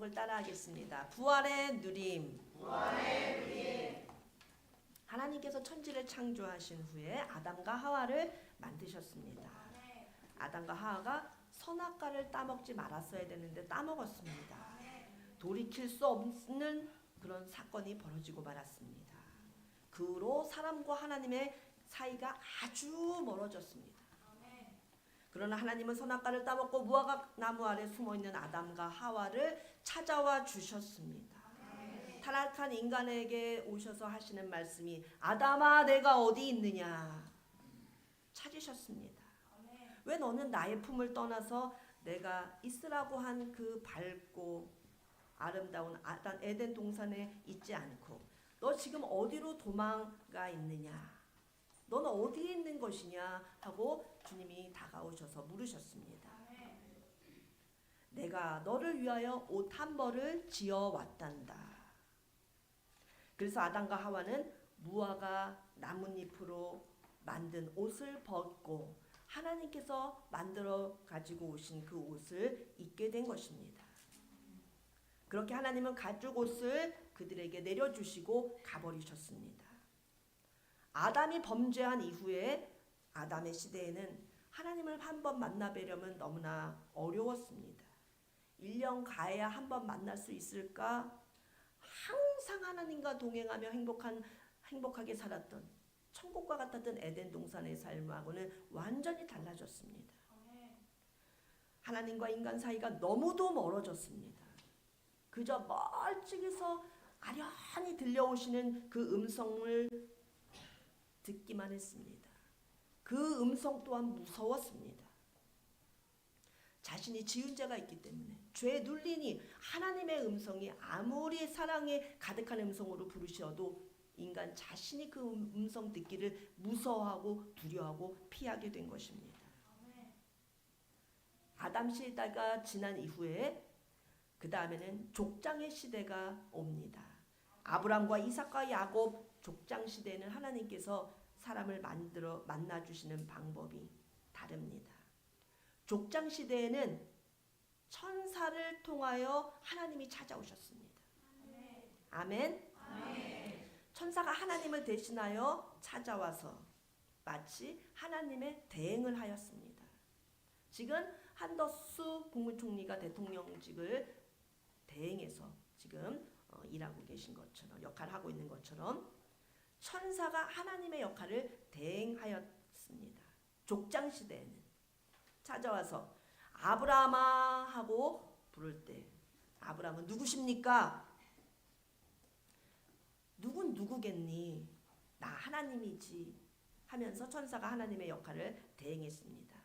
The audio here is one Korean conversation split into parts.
제목을 따라하겠습니다. 부활의 누림. 부활의 누림. 하나님께서 천지를 창조하신 후에 아담과 하와를 만드셨습니다. 아담과 하와가 선악과를 따먹지 말았어야 되는데 따먹었습니다. 돌이킬 수 없는 그런 사건이 벌어지고 말았습니다. 그 후로 사람과 하나님의 사이가 아주 멀어졌습니다. 그러나 하나님은 선악과를 따먹고 무화과 나무 아래 숨어있는 아담과 하와를 찾아와 주셨습니다. 타락한 인간에게 오셔서 하시는 말씀이 아담아 내가 어디 있느냐 찾으셨습니다. 왜 너는 나의 품을 떠나서 내가 있으라고 한 그 밝고 아름다운 에덴 동산에 있지 않고 너 지금 어디로 도망가 있느냐 너는 어디에 있는 것이냐 하고 주님이 다가오셔서 물으셨습니다. 내가 너를 위하여 옷 한 벌을 지어 왔단다. 그래서 아담과 하와는 무화과 나뭇잎으로 만든 옷을 벗고 하나님께서 만들어 가지고 오신 그 옷을 입게 된 것입니다. 그렇게 하나님은 가죽 옷을 그들에게 내려주시고 가버리셨습니다. 아담이 범죄한 이후에 아담의 시대에는 하나님을 한 번 만나뵈려면 너무나 어려웠습니다. 1년 가야 한 번 만날 수 있을까? 항상 하나님과 동행하며 행복하게 살았던 천국과 같았던 에덴 동산의 삶하고는 완전히 달라졌습니다. 하나님과 인간 사이가 너무도 멀어졌습니다. 그저 멀찍이서 아련히 들려오시는 그 음성을 듣기만 했습니다. 그 음성 또한 무서웠습니다. 자신이 지은 죄가 있기 때문에 죄에 눌리니 하나님의 음성이 아무리 사랑에 가득한 음성으로 부르셔도 인간 자신이 그 음성 듣기를 무서워하고 두려워하고 피하게 된 것입니다. 아담 시대가 지난 이후에 그 다음에는 족장의 시대가 옵니다. 아브람과 이삭과 야곱 족장 시대에는 하나님께서 사람을 만나주시는 방법이 다릅니다. 족장 시대에는 천사를 통하여 하나님이 찾아오셨습니다. 아멘. 천사가 하나님을 대신하여 찾아와서 마치 하나님의 대행을 하였습니다. 지금 한덕수 국무총리가 대통령직을 대행해서 지금 일하고 계신 것처럼 역할을 하고 있는 것처럼 천사가 하나님의 역할을 대행하였습니다. 족장 시대에는 찾아와서 아브라함아 하고 부를 때 아브라함은 누구십니까? 누군 누구겠니? 나 하나님이지 하면서 천사가 하나님의 역할을 대행했습니다.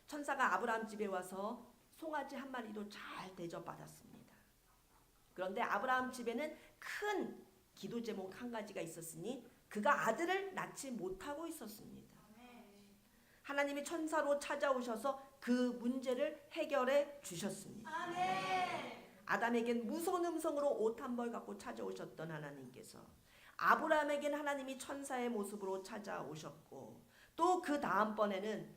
천사가 아브라함 집에 와서 송아지 한 마리도 잘 대접받았습니다. 그런데 아브라함 집에는 큰 기도 제목 한 가지가 있었으니 그가 아들을 낳지 못하고 있었습니다. 하나님이 천사로 찾아오셔서 그 문제를 해결해 주셨습니다. 아담에겐 무서운 음성으로 옷 한 벌 갖고 찾아오셨던 하나님께서 아브라함에겐 하나님이 천사의 모습으로 찾아오셨고 또 그 다음번에는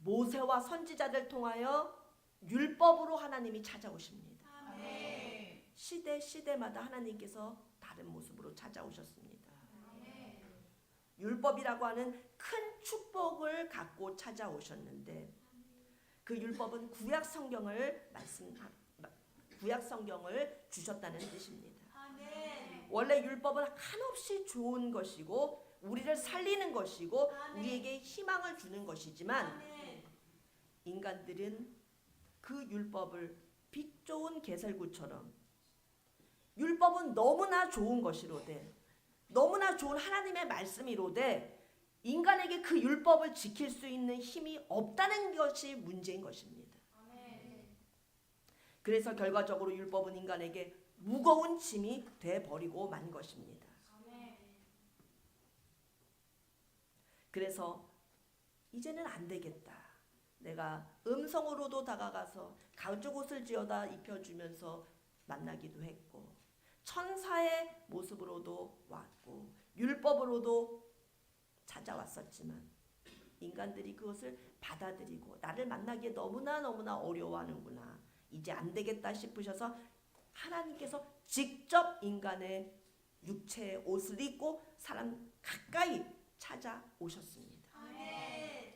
모세와 선지자들 통하여 율법으로 하나님이 찾아오십니다. 시대마다 하나님께서 다른 모습으로 찾아오셨습니다. 율법이라고 하는 큰 축복을 갖고 찾아오셨는데 그 율법은 구약 성경을 주셨다는 뜻입니다. 원래 율법은 한없이 좋은 것이고 우리를 살리는 것이고 우리에게 희망을 주는 것이지만 인간들은 그 율법을 빛 좋은 개설구처럼 율법은 너무나 좋은 것이로되 너무나 좋은 하나님의 말씀이로되 인간에게 그 율법을 지킬 수 있는 힘이 없다는 것이 문제인 것입니다. 그래서 결과적으로 율법은 인간에게 무거운 짐이 돼버리고 만 것입니다. 그래서 이제는 안 되겠다. 내가 음성으로도 다가가서 가죽 옷을 지어다 입혀주면서 만나기도 했고 천사의 모습으로도 왔고 율법으로도 찾아왔었지만 인간들이 그것을 받아들이고 나를 만나기에 너무나 어려워하는구나. 이제 안 되겠다 싶으셔서 하나님께서 직접 인간의 육체의 옷을 입고 사람 가까이 찾아오셨습니다.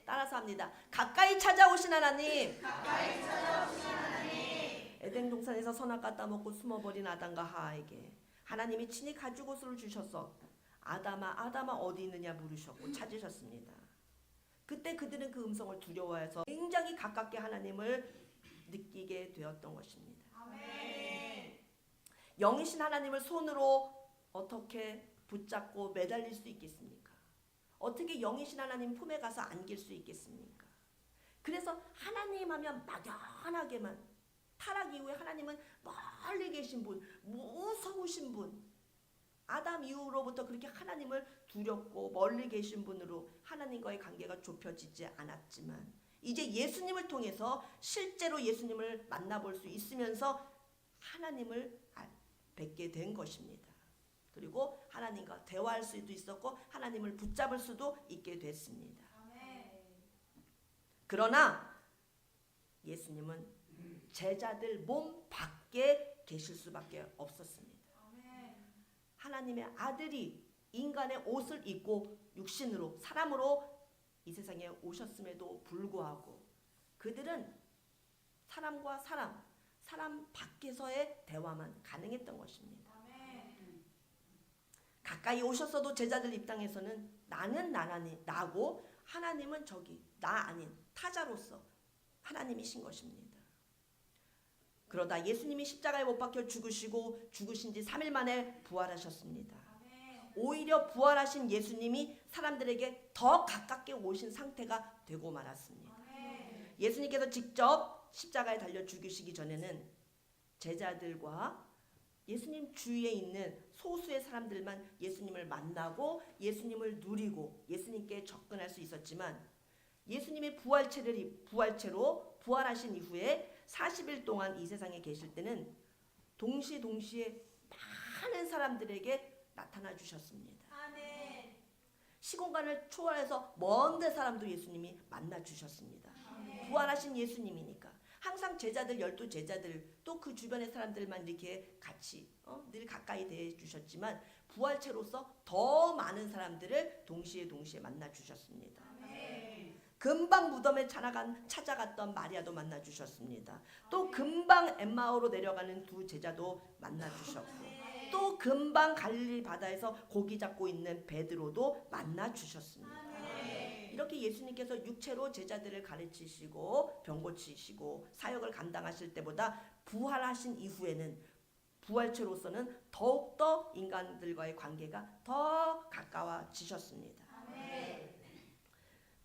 따라서 합니다. 가까이 찾아오신 하나님. 에덴 동산에서 선악과 따먹고 숨어버린 아담과 하와에게 하나님이 친히 가죽옷을 주셔서 아담아 어디 있느냐 물으셨고 찾으셨습니다. 그때 그들은 그 음성을 두려워해서 굉장히 가깝게 하나님을 느끼게 되었던 것입니다. 영이신 하나님을 손으로 어떻게 붙잡고 매달릴 수 있겠습니까? 어떻게 영이신 하나님 품에 가서 안길 수 있겠습니까? 그래서 하나님 하면 막연하게만, 타락 이후에 하나님은 멀리 계신 분, 무서우신 분, 아담 이후로부터 그렇게 하나님을 두렵고 멀리 계신 분으로 하나님과의 관계가 좁혀지지 않았지만 이제 예수님을 통해서 실제로 예수님을 만나볼 수 있으면서 하나님을 뵙게 된 것입니다. 그리고 하나님과 대화할 수도 있었고 하나님을 붙잡을 수도 있게 됐습니다. 그러나 예수님은 제자들 몸 밖에 계실 수밖에 없었습니다. 하나님의 아들이 인간의 옷을 입고 육신으로 사람으로 이 세상에 오셨음에도 불구하고 그들은 사람과 사람 밖에서의 대화만 가능했던 것입니다. 가까이 오셨어도 제자들 입장에서는 나는 나고 하나님은 저기 나 아닌 타자로서 하나님이신 것입니다. 그러다 예수님이 십자가에 못 박혀 죽으시고 죽으신 지 3일 만에 부활하셨습니다. 오히려 부활하신 예수님이 사람들에게 더 가깝게 오신 상태가 되고 말았습니다. 예수님께서 직접 십자가에 달려 죽으시기 전에는 제자들과 예수님 주위에 있는 소수의 사람들만 예수님을 만나고 예수님을 누리고 예수님께 접근할 수 있었지만 예수님의 부활체로 부활하신 이후에 40일 동안 이 세상에 계실 때는 동시에 많은 사람들에게 나타나 주셨습니다. 시공간을 초월해서 먼 데 사람도 예수님이 만나 주셨습니다. 부활하신 예수님이니까 항상 제자들 12제자들 또 그 주변의 사람들만 이렇게 같이 늘 가까이 대해 주셨지만 부활체로서 더 많은 사람들을 동시에 만나 주셨습니다. 금방 무덤에 찾아갔던 마리아도 만나 주셨습니다. 또 금방 엠마오로 내려가는 두 제자도 만나 주셨고 또 금방 갈릴리 바다에서 고기 잡고 있는 베드로도 만나 주셨습니다. 이렇게 예수님께서 육체로 제자들을 가르치시고 병 고치시고 사역을 감당하실 때보다 부활하신 이후에는 부활체로서는 더욱더 인간들과의 관계가 더 가까워지셨습니다.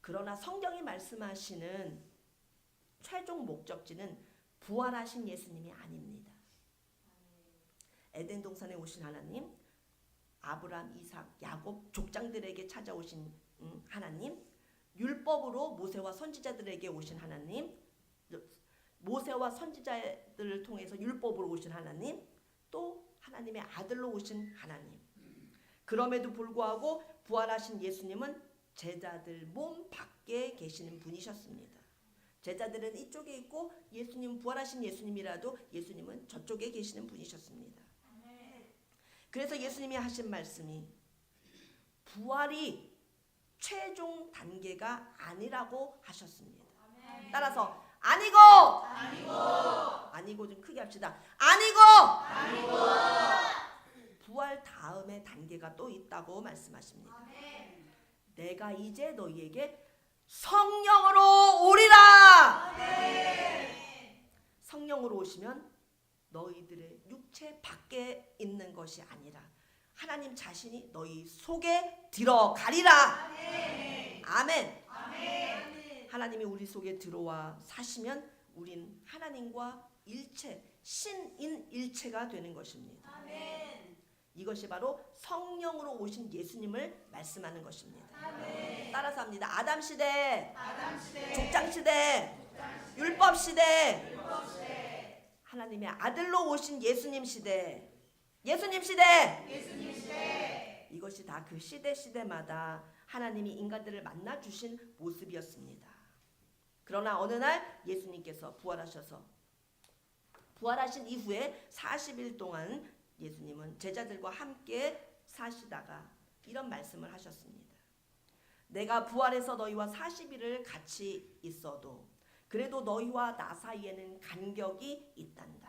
그러나 성경이 말씀하시는 최종 목적지는 부활하신 예수님이 아닙니다. 에덴 동산에 오신 하나님, 아브라함, 이삭, 야곱 족장들에게 찾아오신 하나님, 율법으로 모세와 선지자들에게 오신 하나님, 모세와 선지자들을 통해서 율법으로 오신 하나님, 또 하나님의 아들로 오신 하나님. 그럼에도 불구하고 부활하신 예수님은 제자들 몸 밖에 계시는 분이셨습니다. 제자들은 이쪽에 있고 예수님 부활하신 예수님이라도 예수님은 저쪽에 계시는 분이셨습니다. 그래서 예수님이 하신 말씀이 부활이 최종 단계가 아니라고 하셨습니다. 따라서 아니고 좀 크게 합시다. 아니고 부활 다음에 단계가 또 있다고 말씀하십니다. 내가 이제 너희에게 성령으로 오리라. 성령으로 오시면 너희들의 육체 밖에 있는 것이 아니라 하나님 자신이 너희 속에 들어가리라. 아멘. 하나님이 우리 속에 들어와 사시면 우린 하나님과 일체, 신인 일체가 되는 것입니다. 이것이 바로 성령으로 오신 예수님을 말씀하는 것입니다. 따라서 합니다. 아담 시대, 족장 시대, 율법 시대, 하나님의 아들로 오신 예수님 시대, 이것이 다 그 시대마다 하나님이 인간들을 만나 주신 모습이었습니다. 그러나 어느 날 예수님께서 부활하셔서 부활하신 이후에 40일 동안 예수님은 제자들과 함께 사시다가 이런 말씀을 하셨습니다. 내가 부활해서 너희와 40일을 같이 있어도 그래도 너희와 나 사이에는 간격이 있단다.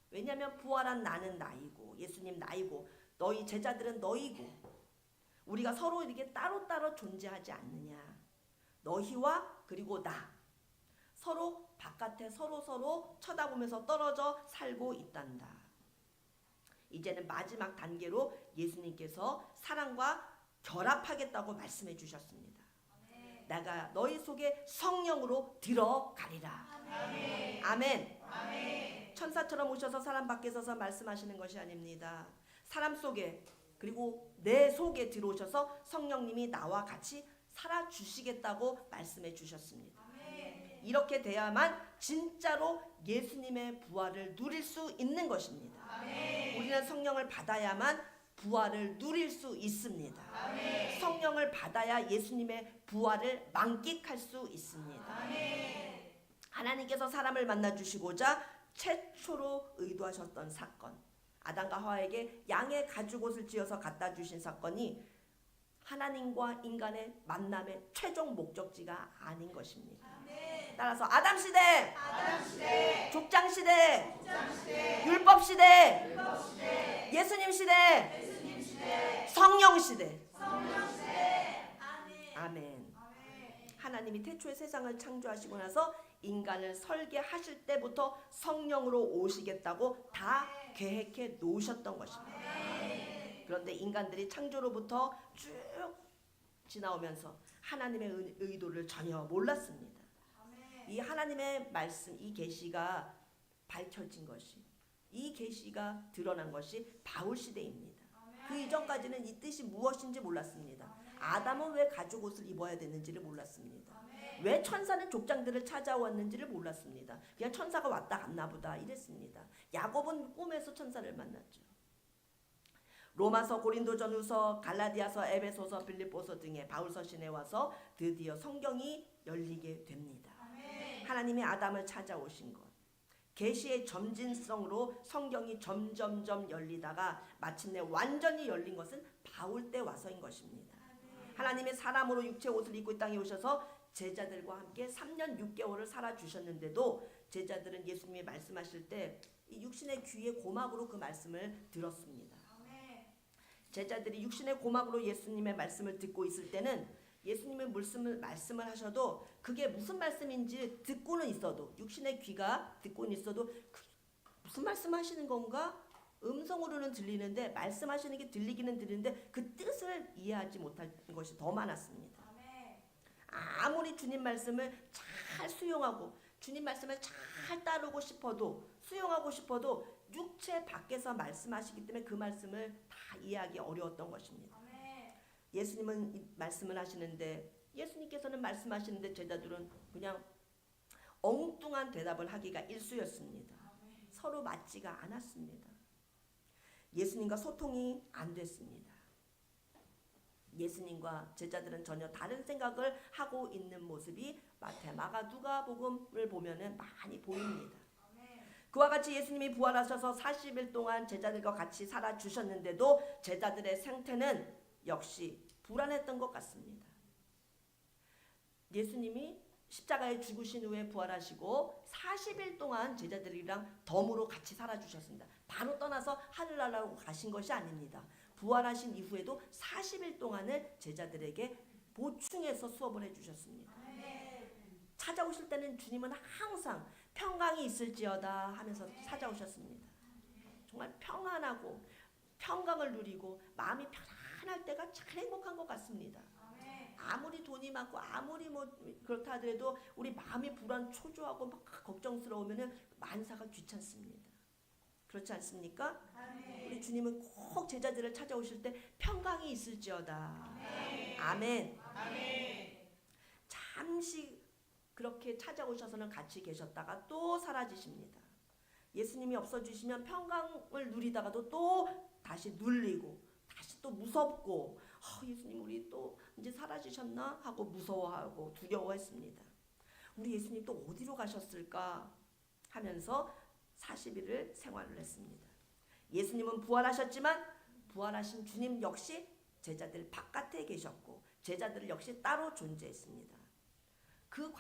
왜냐하면 부활한 나는 나이고 예수님 나이고 너희 제자들은 너희고 우리가 서로 이렇게 따로따로 존재하지 않느냐. 너희와 그리고 나 서로 바깥에 서로 쳐다보면서 떨어져 살고 있단다. 이제는 마지막 단계로 예수님께서 사랑과 결합하겠다고 말씀해 주셨습니다. 내가 너희 속에 성령으로 들어가리라. 아멘. 아멘. 아멘. 천사처럼 오셔서 사람 밖에 서서 말씀하시는 것이 아닙니다. 사람 속에 그리고 내 속에 들어오셔서 성령님이 나와 같이 살아주시겠다고 말씀해 주셨습니다. 아멘. 이렇게 돼야만 진짜로 예수님의 부활을 누릴 수 있는 것입니다. 아멘. 우리는 성령을 받아야만 부활을 누릴 수 있습니다. 아멘. 성령을 받아야 예수님의 부활을 만끽할 수 있습니다. 아멘. 하나님께서 사람을 만나주시고자 최초로 의도하셨던 사건, 아담과 하와에게 양의 가죽옷을 지어서 갖다 주신 사건이 하나님과 인간의 만남의 최종 목적지가 아닌 것입니다. 아멘. 따라서 아담 시대, 족장 시대, 율법 시대, 예수님 시대, 성령 시대. 아멘. 하나님이 태초에 세상을 창조하시고 나서 인간을 설계하실 때부터 성령으로 오시겠다고 다 계획해 놓으셨던 것입니다. 그런데 인간들이 창조로부터 쭉 지나오면서 하나님의 의도를 전혀 몰랐습니다. 이 하나님의 말씀, 이 계시가 밝혀진 것이, 이 계시가 드러난 것이 바울 시대입니다. 그 이전까지는 이 뜻이 무엇인지 몰랐습니다. 아담은 왜 가죽옷을 입어야 되는지를 몰랐습니다. 왜 천사는 족장들을 찾아왔는지를 몰랐습니다. 그냥 천사가 왔다 갔나 보다 이랬습니다. 야곱은 꿈에서 천사를 만났죠. 로마서, 고린도전후서, 갈라디아서, 에베소서, 빌립보서 등의 바울서 신에 와서 드디어 성경이 열리게 됩니다. 하나님이 아담을 찾아오신 것, 계시의 점진성으로 성경이 점점점 열리다가 마침내 완전히 열린 것은 바울 때 와서인 것입니다. 하나님의 사람으로 육체 옷을 입고 이 땅에 오셔서 제자들과 함께 3년 6개월을 살아주셨는데도 제자들은 예수님이 말씀하실 때 이 육신의 귀의 고막으로 그 말씀을 들었습니다. 제자들이 육신의 고막으로 예수님의 말씀을 듣고 있을 때는 예수님의 말씀을 하셔도 그게 무슨 말씀인지 듣고는 있어도, 육신의 귀가 듣고는 있어도 무슨 말씀하시는 건가? 음성으로는 들리는데 말씀하시는 게 들리기는 들리는데 그 뜻을 이해하지 못할 것이 더 많았습니다. 아무리 주님 말씀을 잘 수용하고 주님 말씀을 잘 따르고 싶어도, 수용하고 싶어도 육체 밖에서 말씀하시기 때문에 그 말씀을 다 이해하기 어려웠던 것입니다. 예수님은 이 말씀을 하시는데, 예수님께서는 말씀하시는데 제자들은 그냥 엉뚱한 대답을 하기가 일쑤였습니다. 서로 맞지가 않았습니다. 예수님과 소통이 안 됐습니다. 예수님과 제자들은 전혀 다른 생각을 하고 있는 모습이 마태, 마가, 누가복음을 보면은 많이 보입니다. 그와 같이 예수님이 부활하셔서 40일 동안 제자들과 같이 살아주셨는데도 제자들의 상태는 역시 불안했던 것 같습니다. 예수님이 십자가에 죽으신 후에 부활하시고 40일 동안 제자들이랑 덤으로 같이 살아주셨습니다. 바로 떠나서 하늘나라로 가신 것이 아닙니다. 부활하신 이후에도 40일 동안을 제자들에게 보충해서 수업을 해주셨습니다. 찾아오실 때는 주님은 항상 평강이 있을지어다 하면서 찾아오셨습니다. 정말 평안하고 평강을 누리고 마음이 편안할 때가 참 행복한 것 같습니다. 아무리 돈이 많고 아무리 뭐 그렇다 하더라도 우리 마음이 불안 초조하고 막 걱정스러우면은 만사가 귀찮습니다. 그렇지 않습니까? 우리 주님은 꼭 제자들을 찾아오실 때 평강이 있을지어다. 아멘. 잠시 그렇게 찾아오셔서는 같이 계셨다가 또 사라지십니다. 예수님이 없어지시면 평강을 누리다가도 또 다시 눌리고 다시 또 무섭고 예수님 우리 또 이제 사라지셨나 하고 무서워하고 두려워했습니다. 우리 예수님 또 어디로 가셨을까 하면서 40일을 생활을 했습니다. 예수님은 부활하셨지만 부활하신 주님 역시 제자들 바깥에 계셨고 제자들 역시 따로 존재했습니다. 그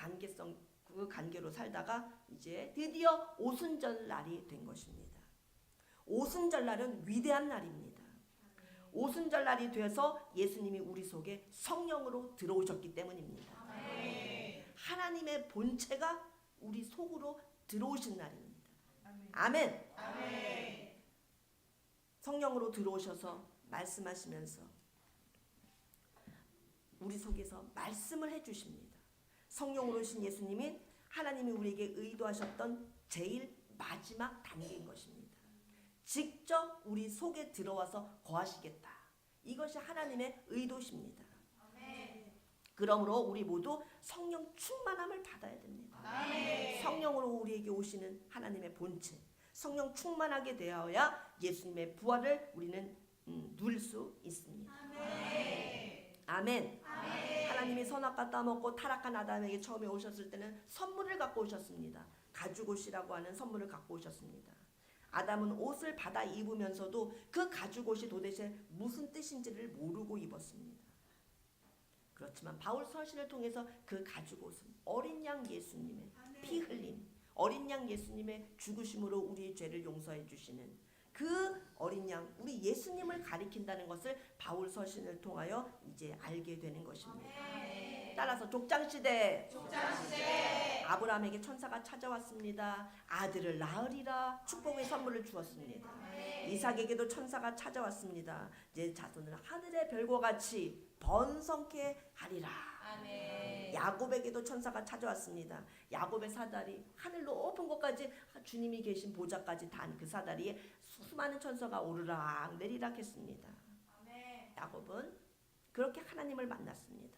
관계로 살다가 이제 드디어 오순절 날이 된 것입니다. 오순절 날은 위대한 날입니다. 오순절 날이 돼서 예수님이 우리 속에 성령으로 들어오셨기 때문입니다. 하나님의 본체가 우리 속으로 들어오신 날입니다. 아멘. 성령으로 들어오셔서 말씀하시면서 우리 속에서 말씀을 해주십니다. 성령으로 오신 예수님이 하나님이 우리에게 의도하셨던 제일 마지막 단계인 것입니다. 직접 우리 속에 들어와서 거하시겠다. 이것이 하나님의 의도십니다. 그러므로 우리 모두 성령 충만함을 받아야 됩니다. 성령으로 우리에게 오시는 하나님의 본체, 성령 충만하게 되어야 예수님의 부활을 우리는 누릴 수 있습니다. 아멘. 하나님이 선악과 따먹고 타락한 아담에게 처음에 오셨을 때는 선물을 갖고 오셨습니다. 가죽옷이라고 하는 선물을 갖고 오셨습니다. 아담은 옷을 받아 입으면서도 그 가죽옷이 도대체 무슨 뜻인지를 모르고 입었습니다. 그렇지만 바울 서신을 통해서 그 가죽옷은 어린 양 예수님의 피 흘림, 어린 양 예수님의 죽으심으로 우리의 죄를 용서해 주시는 그 어린 양, 우리 예수님을 가리킨다는 것을 바울 서신을 통하여 이제 알게 되는 것입니다. 따라서 족장시대 아브라함에게 천사가 찾아왔습니다. 아들을 낳으리라 축복의 선물을 주었습니다. 이삭에게도 천사가 찾아왔습니다. 내 자손을 하늘의 별과 같이 번성케 하리라. 야곱에게도 천사가 찾아왔습니다. 야곱의 사다리 하늘 높은 곳까지 주님이 계신 보좌까지 단 그 사다리에 수많은 천사가 오르락 내리락 했습니다. 야곱은 그렇게 하나님을 만났습니다.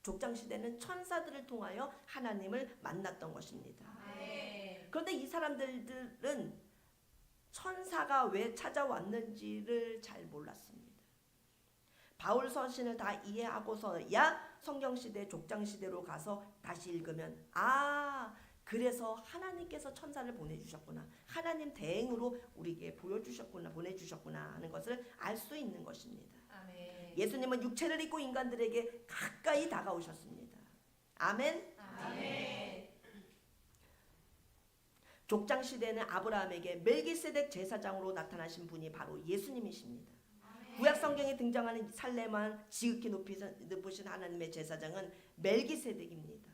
족장시대는 천사들을 통하여 하나님을 만났던 것입니다. 그런데 이 사람들은 천사가 왜 찾아왔는지를 잘 몰랐습니다. 바울 서신을 다 이해하고서야 성경시대 족장시대로 가서 다시 읽으면 그래서 하나님께서 천사를 보내주셨구나, 하나님 대행으로 우리에게 보여주셨구나, 보내주셨구나 하는 것을 알 수 있는 것입니다. 예수님은 육체를 입고 인간들에게 가까이 다가오셨습니다. 아멘. 족장시대는 아브라함에게 멜기세덱 제사장으로 나타나신 분이 바로 예수님이십니다. 구약 성경에 등장하는 살렘만 지극히 높으신 하나님의 제사장은 멜기세덱입니다.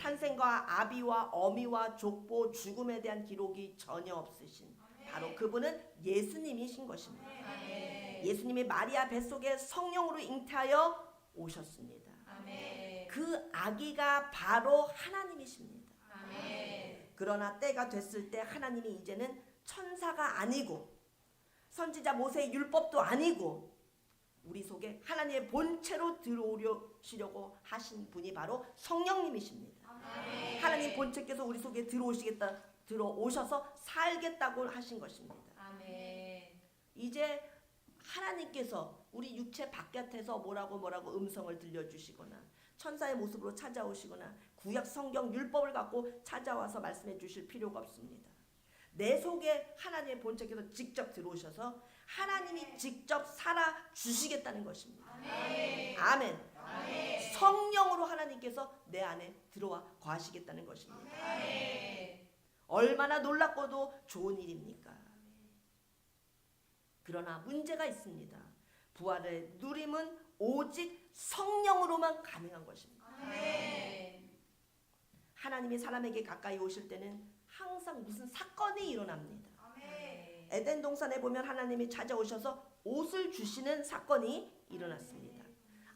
탄생과 아비와 어미와 족보, 죽음에 대한 기록이 전혀 없으신 바로 그분은 예수님이신 것입니다. 예수님이 마리아 뱃속에 성령으로 잉태하여 오셨습니다. 그 아기가 바로 하나님이십니다. 그러나 때가 됐을 때 하나님이 이제는 천사가 아니고 선지자 모세의 율법도 아니고 우리 속에 하나님의 본체로 들어오시려고 하신 분이 바로 성령님이십니다. 하나님 본체께서 우리 속에 들어오셔서 살겠다고 하신 것입니다. 이제 하나님께서 우리 육체 바깥에서 뭐라고 음성을 들려주시거나 천사의 모습으로 찾아오시거나 구약 성경 율법을 갖고 찾아와서 말씀해 주실 필요가 없습니다. 내 속에 하나님의 본체께서 직접 들어오셔서 하나님이 직접 살아주시겠다는 것입니다. 아멘. 성령으로 하나님께서 내 안에 들어와 거하시겠다는 것입니다. 얼마나 놀랍고도 좋은 일입니까? 그러나 문제가 있습니다. 부활의 누림은 오직 성령으로만 가능한 것입니다. 하나님이 사람에게 가까이 오실 때는 항상 무슨 사건이 일어납니다. 에덴 동산에 보면 하나님이 찾아오셔서 옷을 주시는 사건이 일어났습니다.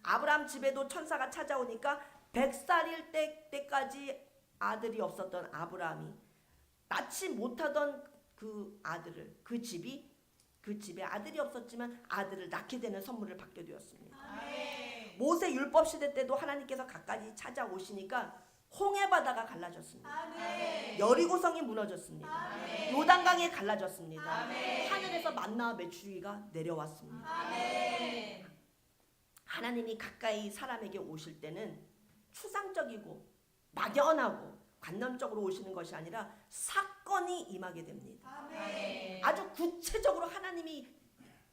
아브라함 집에도 천사가 찾아오니까 100살일 때까지 아들이 없었던 아브라함이 낳지 못하던 그 아들을 그 집에 아들이 없었지만 아들을 낳게 되는 선물을 받게 되었습니다. 모세 율법 시대 때도 하나님께서 가까이 찾아오시니까 홍해 바다가 갈라졌습니다. 여리고성이 무너졌습니다. 요단강이 갈라졌습니다. 하늘에서 만나와 메추리가 내려왔습니다. 하나님이 가까이 사람에게 오실 때는 추상적이고 막연하고 관념적으로 오시는 것이 아니라 사건이 임하게 됩니다. 아멘. 아주 구체적으로 하나님이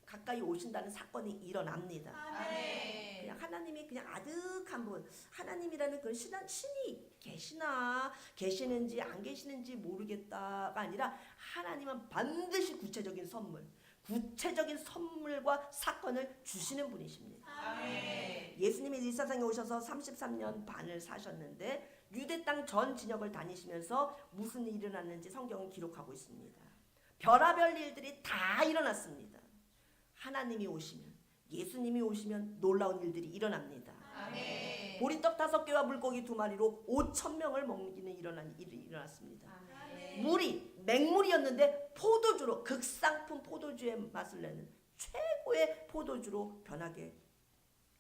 가까이 오신다는 사건이 일어납니다. 아멘. 그냥 하나님이 그냥 아득한 분, 하나님이라는 그런 신이 계시는지 안 계시는지 모르겠다가 아니라 하나님은 반드시 구체적인 선물과 사건을 주시는 분이십니다. 아멘. 예수님이 이 세상에 오셔서 33년 반을 사셨는데 유대 땅 전 진역을 다니시면서 무슨 일이 일어났는지 성경은 기록하고 있습니다. 별하별 일들이 다 일어났습니다. 하나님이 오시면, 예수님이 오시면 놀라운 일들이 일어납니다. 아멘. 보리떡 5개와 물고기 2마리로 5,000명을 먹이는 일이 일어났습니다. 아멘. 물이 맹물이었는데 포도주로, 극상품 포도주의 맛을 내는 최고의 포도주로 변하게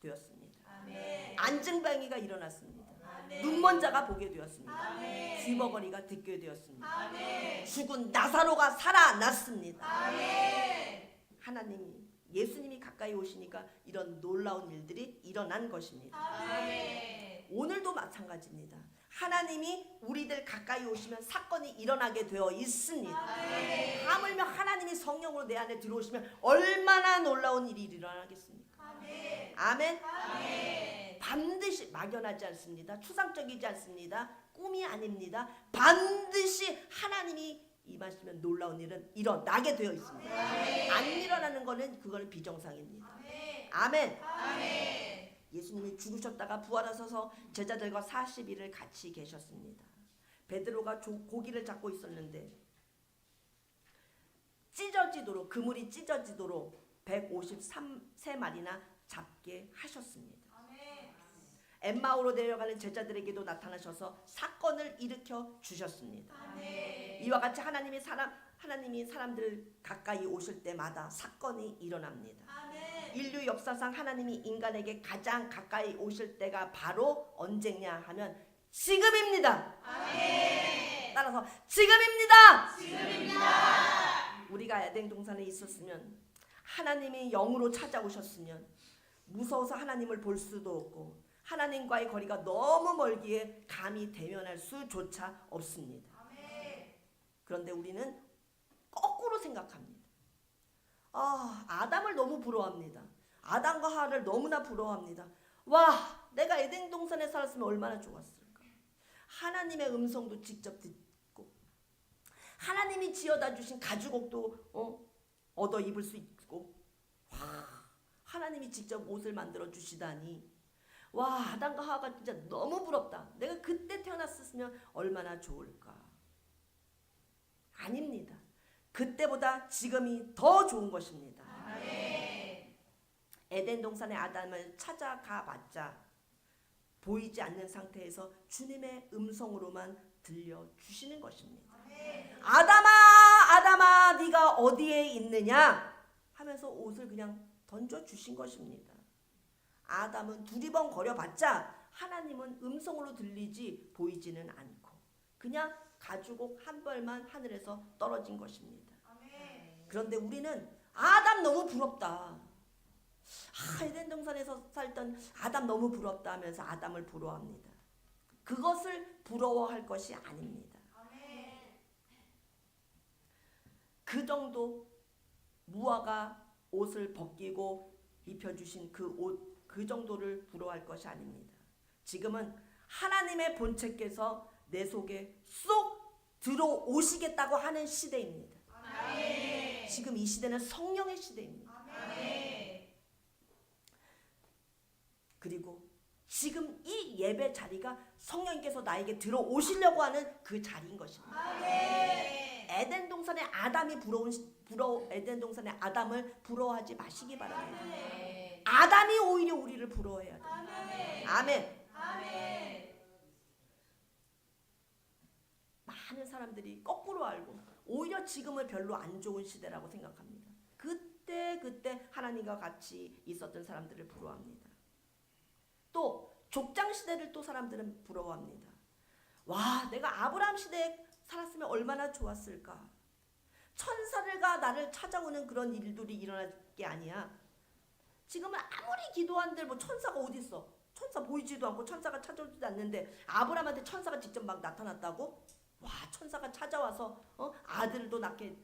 되었습니다. 아멘. 안증뱅이가 일어났습니다. 아멘. 눈먼 자가 보게 되었습니다. 아멘. 귀머거리가 듣게 되었습니다. 아멘. 죽은 나사로가 살아났습니다. 아멘. 하나님이, 예수님이 가까이 오시니까 이런 놀라운 일들이 일어난 것입니다. 아멘. 오늘도 마찬가지입니다. 하나님이 우리들 가까이 오시면 사건이 일어나게 되어 있습니다. 아멘. 하물며 하나님이 성령으로 내 안에 들어오시면 얼마나 놀라운 일이 일어나겠습니까? 아멘. 아멘. 아멘. 반드시 막연하지 않습니다. 추상적이지 않습니다. 꿈이 아닙니다. 반드시 하나님이 임하시면 놀라운 일은 일어나게 되어 있습니다. 아멘. 안 일어나는 거는 그거는 비정상입니다. 아멘. 아멘. 아멘. 예수님이 죽으셨다가 부활하셔서 제자들과 40일을 같이 계셨습니다. 베드로가 고기를 잡고 있었는데 찢어지도록, 그물이 찢어지도록 153마리나 잡게 하셨습니다. 아멘. 엠마오로 내려가는 제자들에게도 나타나셔서 사건을 일으켜 주셨습니다. 아멘. 이와 같이 하나님이 사람들 가까이 오실 때마다 사건이 일어납니다. 아멘. 인류 역사상 하나님이 인간에게 가장 가까이 오실 때가 바로 언제냐 하면 지금입니다. 아멘. 따라서 지금입니다. 지금입니다. 우리가 에덴 동산에 있었으면, 하나님이 영으로 찾아오셨으면 무서워서 하나님을 볼 수도 없고 하나님과의 거리가 너무 멀기에 감히 대면할 수조차 없습니다. 아멘. 그런데 우리는 거꾸로 생각합니다. 아담을 너무 부러워합니다. 아담과 하와를 너무나 부러워합니다. 와, 내가 에덴 동산에 살았으면 얼마나 좋았을까. 하나님의 음성도 직접 듣고 하나님이 지어다 주신 가죽옷도 얻어 입을 수 있고, 와, 하나님이 직접 옷을 만들어 주시다니, 와, 아담과 하와가 진짜 너무 부럽다. 내가 그때 태어났으면 얼마나 좋을까. 아닙니다. 그때보다 지금이 더 좋은 것입니다. 아멘. 에덴 동산의 아담을 찾아가 봤자 보이지 않는 상태에서 주님의 음성으로만 들려주시는 것입니다. 아멘. 아담아, 아담아, 네가 어디에 있느냐 하면서 옷을 그냥 던져주신 것입니다. 아담은 두리번거려 봤자 하나님은 음성으로 들리지 보이지는 않고 그냥 가죽옷 한 벌만 하늘에서 떨어진 것입니다. 아멘. 그런데 우리는 아담 너무 부럽다. 에덴 동산에서 살던 아담 너무 부럽다 하면서 아담을 부러워합니다. 그것을 부러워할 것이 아닙니다. 아멘. 그 정도 무화과 옷을 벗기고 입혀주신 그 옷, 그 정도를 부러워할 것이 아닙니다. 지금은 하나님의 본체께서 내 속에 쏙 들어오시겠다고 하는 시대입니다. 아멘. 지금 이 시대는 성령의 시대입니다. 아멘. 그리고 지금 이 예배 자리가 성령님께서 나에게 들어오시려고 하는 그 자리인 것입니다. 아멘. 에덴 동산의 아담이 에덴 동산의 아담을 부러워하지 마시기 바랍니다. 아멘. 아담이 오히려 우리를 부러워해야 됩니다. 아멘. 아멘. 아멘. 많은 사람들이 거꾸로 알고 오히려 지금은 별로 안 좋은 시대라고 생각합니다. 그때 하나님과 같이 있었던 사람들을 부러워합니다. 또 족장 시대를 또 사람들은 부러워합니다. 와, 내가 아브라함 시대에 살았으면 얼마나 좋았을까. 천사가 나를 찾아오는 그런 일들이 일어날 게 아니야. 지금은 아무리 기도한들 뭐 천사가 어디 있어? 천사 보이지도 않고 천사가 찾아오지도 않는데 아브라함한테 천사가 직접 막 나타났다고? 와, 천사가 찾아와서 아들도 낳게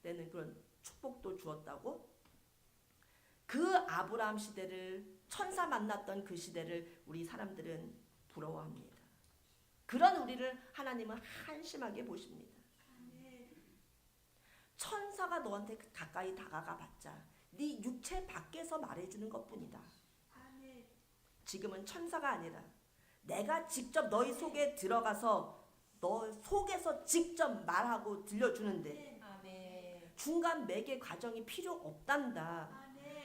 되는 그런 축복도 주었다고? 그 아브라함 시대를, 천사 만났던 그 시대를 우리 사람들은 부러워합니다. 그런 우리를 하나님은 한심하게 보십니다. 천사가 너한테 가까이 다가가 봤자 네 육체 밖에서 말해주는 것뿐이다. 지금은 천사가 아니라 내가 직접 너희 속에 들어가서 너 속에서 직접 말하고 들려주는데 아멘. 중간 매개 과정이 필요 없단다.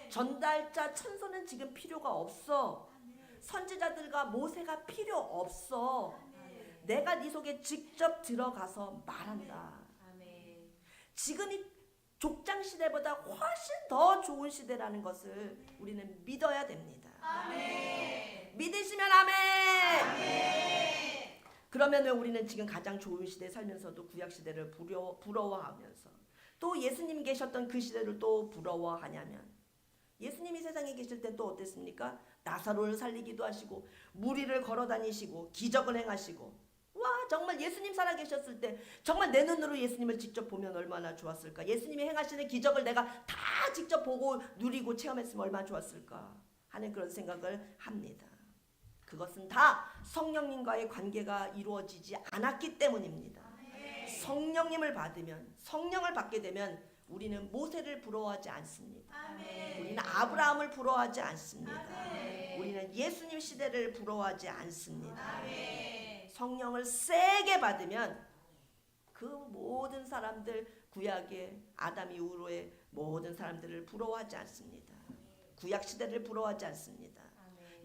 전달자 천사는 지금 필요가 없어. 선지자들과 모세가 필요 없어. 내가 네 속에 직접 들어가서 말한다. 아멘. 지금이 족장 시대보다 훨씬 더 좋은 시대라는 것을 우리는 믿어야 됩니다. 아멘. 믿으시면 아멘. 그러면 우리는 지금 가장 좋은 시대에 살면서도 구약 시대를 부러워하면서 또 예수님 계셨던 그 시대를 또 부러워하냐면, 예수님이 세상에 계실 때 또 어땠습니까? 나사로를 살리기도 하시고 무리를 걸어 다니시고 기적을 행하시고, 와, 정말 예수님 살아 계셨을 때 정말 내 눈으로 예수님을 직접 보면 얼마나 좋았을까. 예수님이 행하시는 기적을 내가 다 직접 보고 누리고 체험했으면 얼마나 좋았을까 하는 그런 생각을 합니다. 그것은 다 성령님과의 관계가 이루어지지 않았기 때문입니다. 성령님을 받으면, 성령을 받게 되면 우리는 모세를 부러워하지 않습니다. 우리는 아브라함을 부러워하지 않습니다. 우리는 예수님 시대를 부러워하지 않습니다. 성령을 세게 받으면 그 모든 사람들, 구약의 아담 이후로의 모든 사람들을 부러워하지 않습니다. 구약 시대를 부러워하지 않습니다.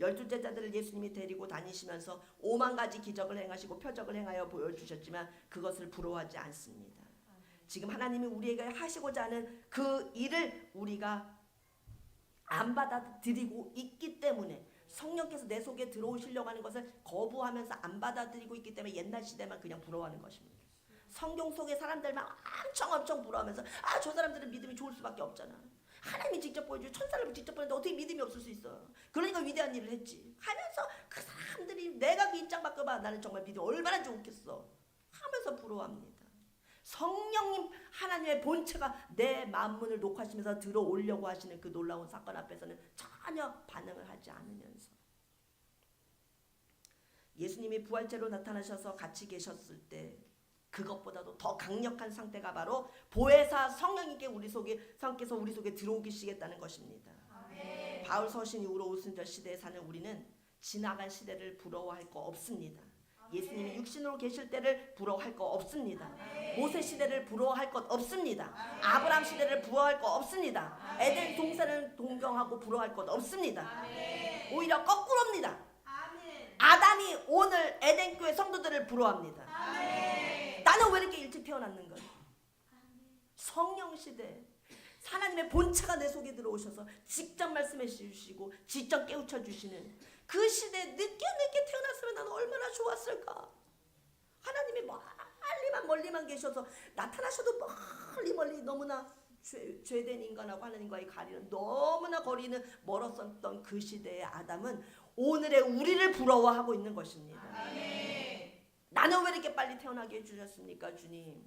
12제자들을 예수님이 데리고 다니시면서 5만 가지 기적을 행하시고 표적을 행하여 보여주셨지만 그것을 부러워하지 않습니다. 지금 하나님이 우리에게 하시고자 하는 그 일을 우리가 안 받아들이고 있기 때문에, 성령께서 내 속에 들어오시려고 하는 것을 거부하면서 안 받아들이고 있기 때문에 옛날 시대만 그냥 부러워하는 것입니다. 성경 속의 사람들만 엄청 부러워하면서 저 사람들은 믿음이 좋을 수밖에 없잖아. 하나님이 직접 보여주고 천사를 직접 보는데 어떻게 믿음이 없을 수 있어. 그러니까 위대한 일을 했지 하면서 그 사람들이 내가 그 입장 바꿔봐, 나는 정말 믿음 얼마나 좋겠어 하면서 부러워합니다. 성령님 하나님의 본체가 내 만문을 녹화하시면서 들어오려고 하시는 그 놀라운 사건 앞에서는 전혀 반응을 하지 않으면서, 예수님이 부활체로 나타나셔서 같이 계셨을 때 그것보다도 더 강력한 상태가 바로 보혜사 성령님께 성께서 우리 속에 들어오시겠다는 것입니다. 아멘. 바울 서신 이후로 오순절 시대에 사는 우리는 지나간 시대를 부러워할 거 없습니다. 예수님이 육신으로 계실 때를 부러워할 거 없습니다. 모세 시대를 부러워할 것 없습니다. 아브라함 시대를 부러워할 거 없습니다. 에덴 동산을 동경하고 부러워할 것 없습니다. 오히려 거꾸로입니다. 아담이 오늘 에덴 교회 성도들을 부러워합니다. 나는 왜 이렇게 일찍 태어났는가? 성령 시대, 하나님의 본체가 내 속에 들어오셔서 직접 말씀해 주시고 직접 깨우쳐 주시는 그 시대에 늦게 태어났으면 나는 얼마나 좋았을까. 하나님이 멀리만 계셔서 나타나셔도 멀리 너무나 죄된 인간하고 하나님과의 거리는 너무나 거리는 멀었었던 그 시대의 아담은 오늘의 우리를 부러워하고 있는 것입니다. 나는 왜 이렇게 빨리 태어나게 해주셨습니까, 주님?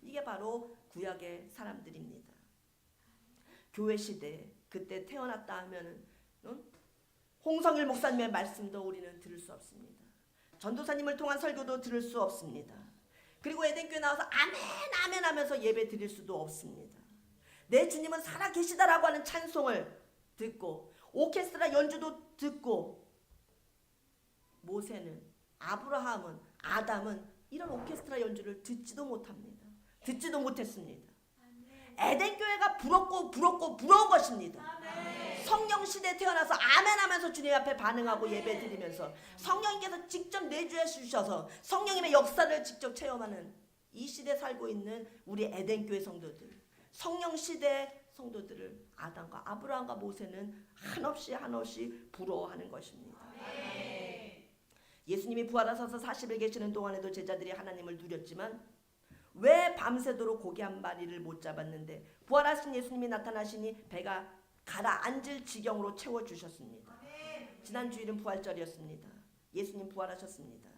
이게 바로 구약의 사람들입니다. 교회 시대 그때 태어났다 하면은 홍성일 목사님의 말씀도 우리는 들을 수 없습니다. 전도사님을 통한 설교도 들을 수 없습니다. 그리고 에덴교회 나와서 아멘 하면서 예배 드릴 수도 없습니다. 내 주님은 살아 계시다라고 하는 찬송을 듣고 오케스트라 연주도 듣고, 모세는, 아브라함은, 아담은 이런 오케스트라 연주를 듣지도 못합니다. 듣지도 못했습니다. 에덴교회가 부러운 것입니다. 성령 시대에 태어나서 아멘 하면서 주님 앞에 반응하고 예배 드리면서 성령님께서 직접 내주해 주셔서 성령님의 역사를 직접 체험하는 이 시대에 살고 있는 우리 에덴교회 성도들, 성령 시대 성도들을 아담과 아브라함과 모세는 한없이 부러워하는 것입니다. 예수님이 부활하셔서 40일 계시는 동안에도 제자들이 하나님을 누렸지만 왜 밤새도록 고기 한 마리를 못 잡았는데 부활하신 예수님이 나타나시니 배가 가라앉을 지경으로 채워주셨습니다. 지난 주일은 부활절이었습니다. 예수님 부활하셨습니다.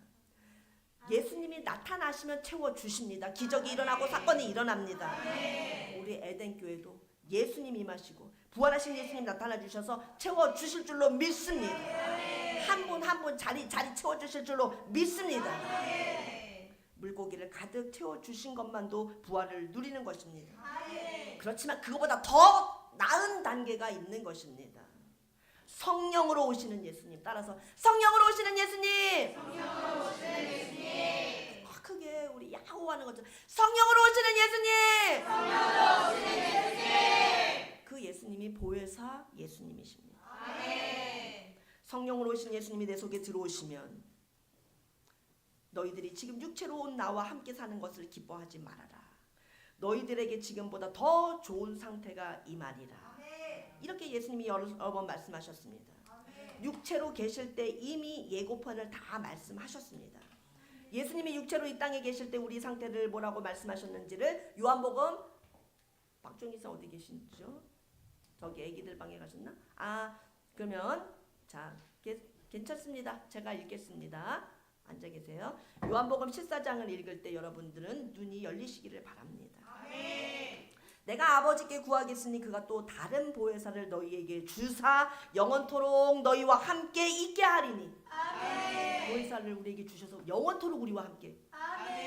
예수님이 나타나시면 채워주십니다. 기적이 일어나고 사건이 일어납니다. 우리 에덴교회도 예수님 임하시고 부활하신 예수님 나타나 주셔서 채워주실 줄로 믿습니다. 한 분 한 분 자리 채워주실 줄로 믿습니다. 물고기를 가득 채워주신 것만도 부활을 누리는 것입니다. 그렇지만 그거보다 더 나은 단계가 있는 것입니다. 성령으로 오시는 예수님. 따라서 성령으로 오시는 예수님. 크게 우리 야호하는 것처럼 성령으로 오시는 예수님. 그 예수님이 보혜사 예수님이십니다. 성령으로 오시는 예수님이 내 속에 들어오시면 너희들이 지금 육체로 온 나와 함께 사는 것을 기뻐하지 말아라. 너희들에게 지금보다 더 좋은 상태가 임하리라. 이렇게 예수님이 여러 번 말씀하셨습니다. 육체로 계실 때 이미 예고편을 다 말씀하셨습니다. 예수님이 육체로 이 땅에 계실 때 우리 상태를 뭐라고 말씀하셨는지를 요한복음 박종희 사 어디 계신지요? 저기 애기들 방에 가셨나? 그러면 자 괜찮습니다. 제가 읽겠습니다. 앉아 계세요. 요한복음 14장을 읽을 때 여러분들은 눈이 열리시기를 바랍니다. 내가 아버지께 구하겠으니 그가 또 다른 보혜사를 너희에게 주사 영원토록 너희와 함께 있게 하리니. 보혜사를 우리에게 주셔서 영원토록 우리와 함께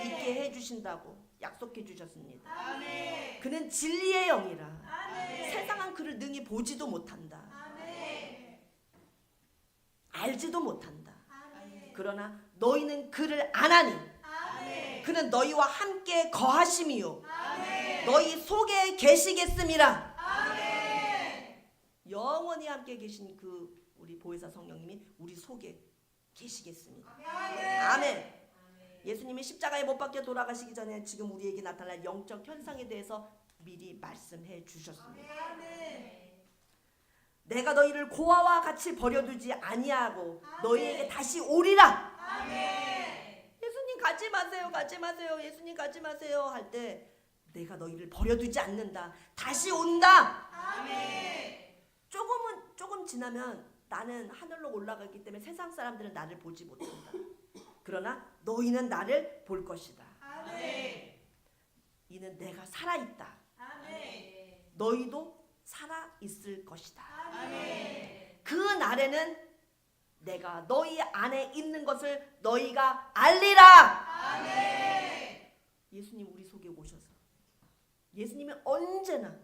있게 해주신다고 약속해 주셨습니다. 그는 진리의 영이라 세상은 그를 능히 보지도 못한다. 알지도 못한다. 그러나 너희는 그를 아나니 그는 너희와 함께 거하심이요 너희 속에 계시겠음이라. 영원히 함께 계신 그 우리 보혜사 성령님이 우리 속에 계시겠습니다. 아멘. 예수님이 십자가에 못 박혀 돌아가시기 전에 지금 우리에게 나타날 영적 현상에 대해서 미리 말씀해 주셨습니다. 내가 너희를 고아와 같이 버려두지 아니하고 너희에게 다시 오리라. 예수님 가지 마세요, 가지 마세요, 예수님 가지 마세요 할 때 내가 너희를 버려두지 않는다. 다시 온다. 조금 지나면 나는 하늘로 올라가기 때문에 세상 사람들은 나를 보지 못한다. 그러나 너희는 나를 볼 것이다. 이는 내가 살아있다. 너희도 살아있을 것이다. 그 날에는 내가 너희 안에 있는 것을 너희가 알리라. 예수님 우리 속에 오셔서 예수님이 언제나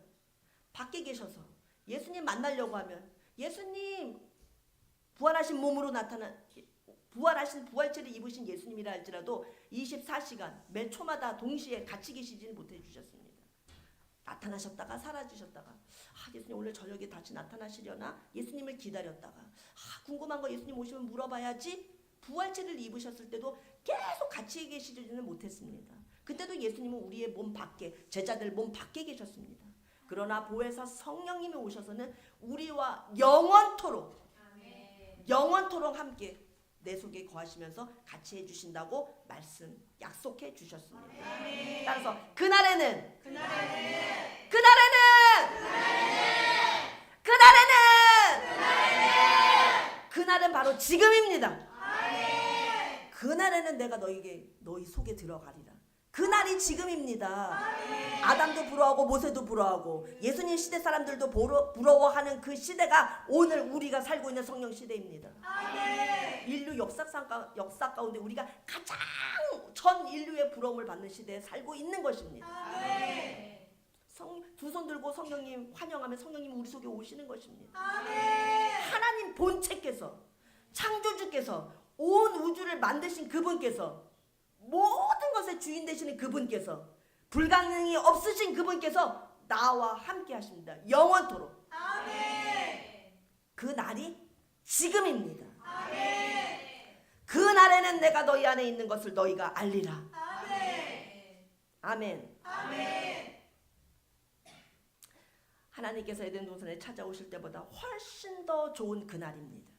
밖에 계셔서 예수님 만나려고 하면 예수님 부활하신 몸으로 나타난 부활하신 부활체를 입으신 예수님이라 할지라도 24시간 매 초마다 동시에 같이 계시지는 못해 주셨습니다. 나타나셨다가 사라지셨다가 예수님 오늘 저녁에 다시 나타나시려나? 예수님을 기다렸다가 궁금한 거 예수님 오시면 물어봐야지. 부활체를 입으셨을 때도 계속 같이 계시지는 못했습니다. 그때도 예수님은 우리의 몸 밖에 제자들 몸 밖에 계셨습니다. 그러나 보혜사 성령님이 오셔서는 우리와 영원토록 함께 내 속에 거하시면서 같이 해주신다고 약속해 주셨습니다. 따라서 그날에는 그날은 바로 지금입니다. 그날에는 내가 너희 속에 들어가리라. 그날이 지금입니다. 아담도 부러워하고 모세도 부러워하고 예수님 시대 사람들도 부러워하는 그 시대가 오늘 우리가 살고 있는 성령 시대입니다. 인류 역사 가운데 우리가 가장 전 인류의 부러움을 받는 시대에 살고 있는 것입니다. 두 손 들고 성령님 환영하면 성령님 우리 속에 오시는 것입니다. 하나님 본체께서 창조주께서 온 우주를 만드신 그분께서 모든 것의 주인 되시는 그분께서 불가능이 없으신 그분께서 나와 함께 하십니다. 영원토록. 그 날이 지금입니다. 그 날에는 내가 너희 안에 있는 것을 너희가 알리라. 아멘. 하나님께서 에덴 동산에 찾아오실 때보다 훨씬 더 좋은 그날입니다.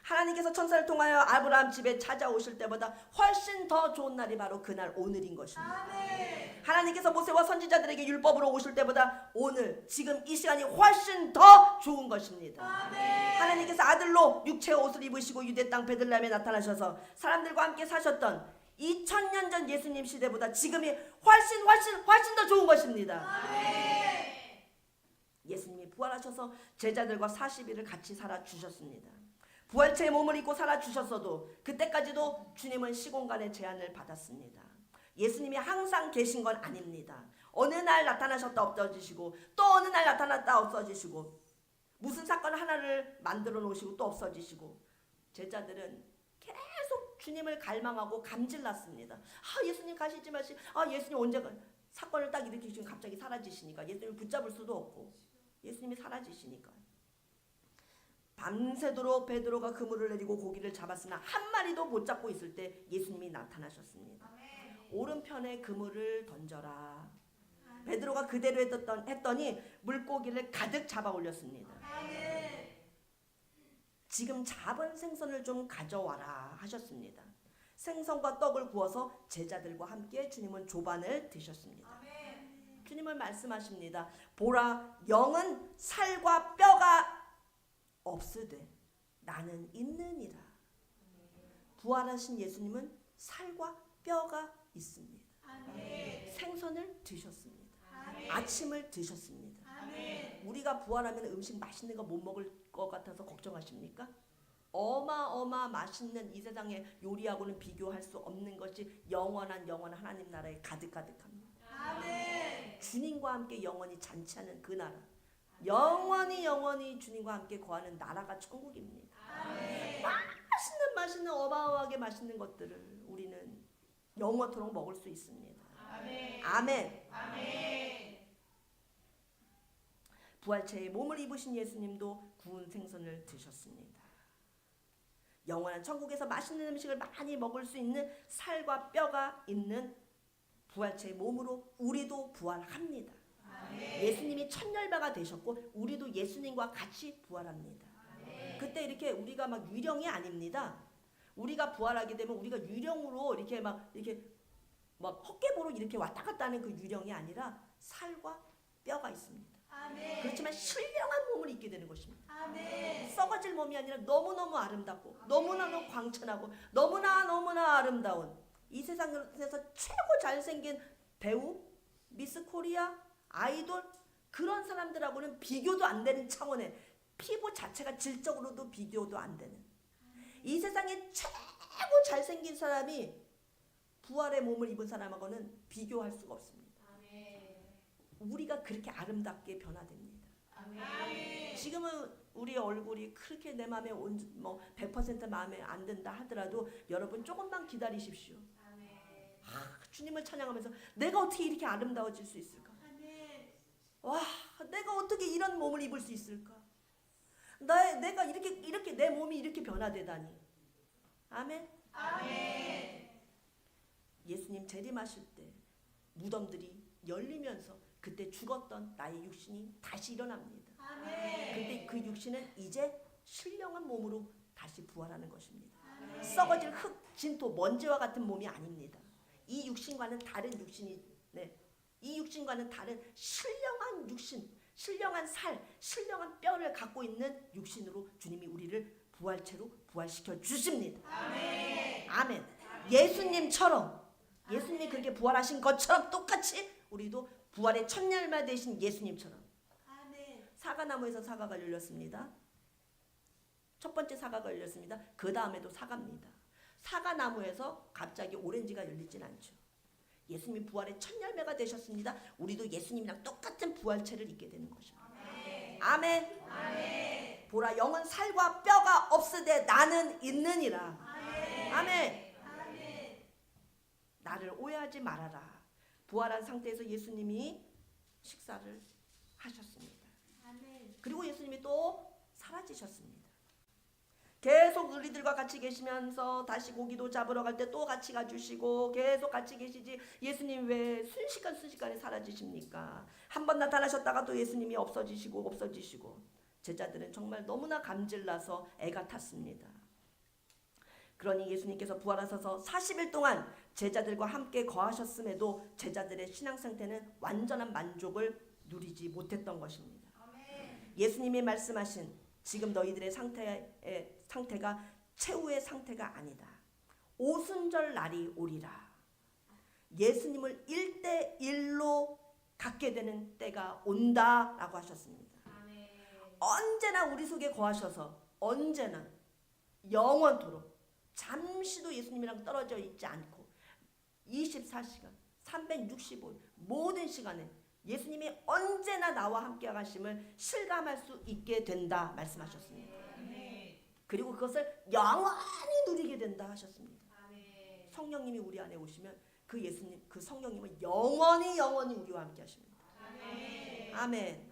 하나님께서 천사를 통하여 아브라함 집에 찾아오실 때보다 훨씬 더 좋은 날이 바로 그날 오늘인 것입니다. 아멘. 하나님께서 모세와 선지자들에게 율법으로 오실 때보다 오늘 지금 이 시간이 훨씬 더 좋은 것입니다. 아멘. 하나님께서 아들로 육체의 옷을 입으시고 유대 땅 베들레헴에 나타나셔서 사람들과 함께 사셨던 2000년 전 예수님 시대보다 지금이 훨씬 더 좋은 것입니다. 아멘. 예수님이 부활하셔서 제자들과 40일을 같이 살아주셨습니다. 부활체의 몸을 입고 살아주셨어도 그때까지도 주님은 시공간의 제한을 받았습니다. 예수님이 항상 계신 건 아닙니다. 어느 날 나타나셨다 없어지시고 또 어느 날 나타났다 없어지시고 무슨 사건 하나를 만들어 놓으시고 또 없어지시고 제자들은 계속 주님을 갈망하고 감질났습니다. 예수님 가시지 마시. 예수님 언제가 사건을 딱 일으키시면 갑자기 사라지시니까 예수님을 붙잡을 수도 없고 예수님이 사라지시니까 밤새도록 베드로가 그물을 내리고 고기를 잡았으나 한 마리도 못 잡고 있을 때 예수님이 나타나셨습니다. 오른편에 그물을 던져라. 베드로가 그대로 했더니 물고기를 가득 잡아 올렸습니다. 지금 잡은 생선을 좀 가져와라 하셨습니다. 생선과 떡을 구워서 제자들과 함께 주님은 조반을 드셨습니다. 주님은 말씀하십니다. 보라, 영은 살과 뼈가 없으되 나는 있느니라. 부활하신 예수님은 살과 뼈가 있습니다. 생선을 드셨습니다. 아침을 드셨습니다. 우리가 부활하면 음식 맛있는 거 못 먹을 것 같아서 걱정하십니까? 어마어마 맛있는 이 세상의 요리하고는 비교할 수 없는 것이 영원한 하나님 나라에 가득합니다. 주님과 함께 영원히 잔치하는 그 나라, 영원히 주님과 함께 거하는 나라가 천국입니다. 맛있는 어마어마하게 맛있는 것들을 우리는 영원토록 먹을 수 있습니다. 아멘. 부활체의 몸을 입으신 예수님도 구운 생선을 드셨습니다. 영원한 천국에서 맛있는 음식을 많이 먹을 수 있는 살과 뼈가 있는 부활체의 몸으로 우리도 부활합니다. 예수님이 천열배가 되셨고 우리도 예수님과 같이 부활합니다. 그때 이렇게 우리가 막 유령이 아닙니다. 우리가 부활하게 되면 우리가 유령으로 이렇게 막 헛개보로 이렇게 왔다 갔다 하는 그 유령이 아니라 살과 뼈가 있습니다. 그렇지만 신령한 몸을 입게 되는 것입니다. 썩어질 몸이 아니라 너무너무 아름답고 너무너무 광천하고 너무나 아름다운 이 세상에서 최고 잘생긴 배우, 미스 코리아, 아이돌 그런 사람들하고는 비교도 안 되는 차원의 피부 자체가 질적으로도 비교도 안 되는 이 세상에 최고 잘생긴 사람이 부활의 몸을 입은 사람하고는 비교할 수가 없습니다. 우리가 그렇게 아름답게 변화됩니다. 지금은 우리 얼굴이 그렇게 내 마음에 100% 마음에 안 든다 하더라도 여러분 조금만 기다리십시오. 주님을 찬양하면서 내가 어떻게 이렇게 아름다워질 수 있을까? 와, 내가 어떻게 이런 몸을 입을 수 있을까? 내가 이렇게 내 몸이 이렇게 변화되다니. 아멘. 예수님 재림하실 때 무덤들이 열리면서 그때 죽었던 나의 육신이 다시 일어납니다. 근데 그 육신은 이제 신령한 몸으로 다시 부활하는 것입니다. 썩어질 흙, 진토, 먼지와 같은 몸이 아닙니다. 이 육신과는 다른 육신이, 이 육신과는 다른 신령한 육신, 신령한 살, 신령한 뼈를 갖고 있는 육신으로 주님이 우리를 부활체로 부활시켜 주십니다. 아멘. 예수님처럼, 예수님이 그렇게 부활하신 것처럼 똑같이 우리도 부활의 첫날마 되신 예수님처럼 사과나무에서 사과가 열렸습니다. 첫 번째 사과가 열렸습니다. 그 다음에도 사과입니다. 사과나무에서 갑자기 오렌지가 열리진 않죠. 예수님이 부활의 첫 열매가 되셨습니다. 우리도 예수님이랑 똑같은 부활체를 입게 되는 것입니다. 아멘. 보라, 영은 살과 뼈가 없으되 나는 있느니라. 아멘. 나를 오해하지 말아라. 부활한 상태에서 예수님이 식사를 하셨습니다. 그리고 예수님이 또 사라지셨습니다. 계속 우리들과 같이 계시면서 다시 고기도 잡으러 갈 때 또 같이 가주시고 계속 같이 계시지 예수님 왜 순식간에 사라지십니까? 한 번 나타나셨다가 또 예수님이 없어지시고 제자들은 정말 너무나 감질나서 애가 탔습니다. 그러니 예수님께서 부활하셔서 40일 동안 제자들과 함께 거하셨음에도 제자들의 신앙 상태는 완전한 만족을 누리지 못했던 것입니다. 예수님이 말씀하신 지금 너희들의 상태가 최후의 상태가 아니다. 오순절 날이 오리라. 예수님을 1대1로 갖게 되는 때가 온다라고 하셨습니다. 언제나 우리 속에 거하셔서 언제나 영원토록 잠시도 예수님이랑 떨어져 있지 않고 24시간 365일 모든 시간에 예수님이 언제나 나와 함께 하심을 실감할 수 있게 된다 말씀하셨습니다. 그리고 그것을 영원히 누리게 된다 하셨습니다. 성령님이 우리 안에 오시면 그 예수님, 그 성령님은 영원히 우리와 함께 하십니다. 아멘.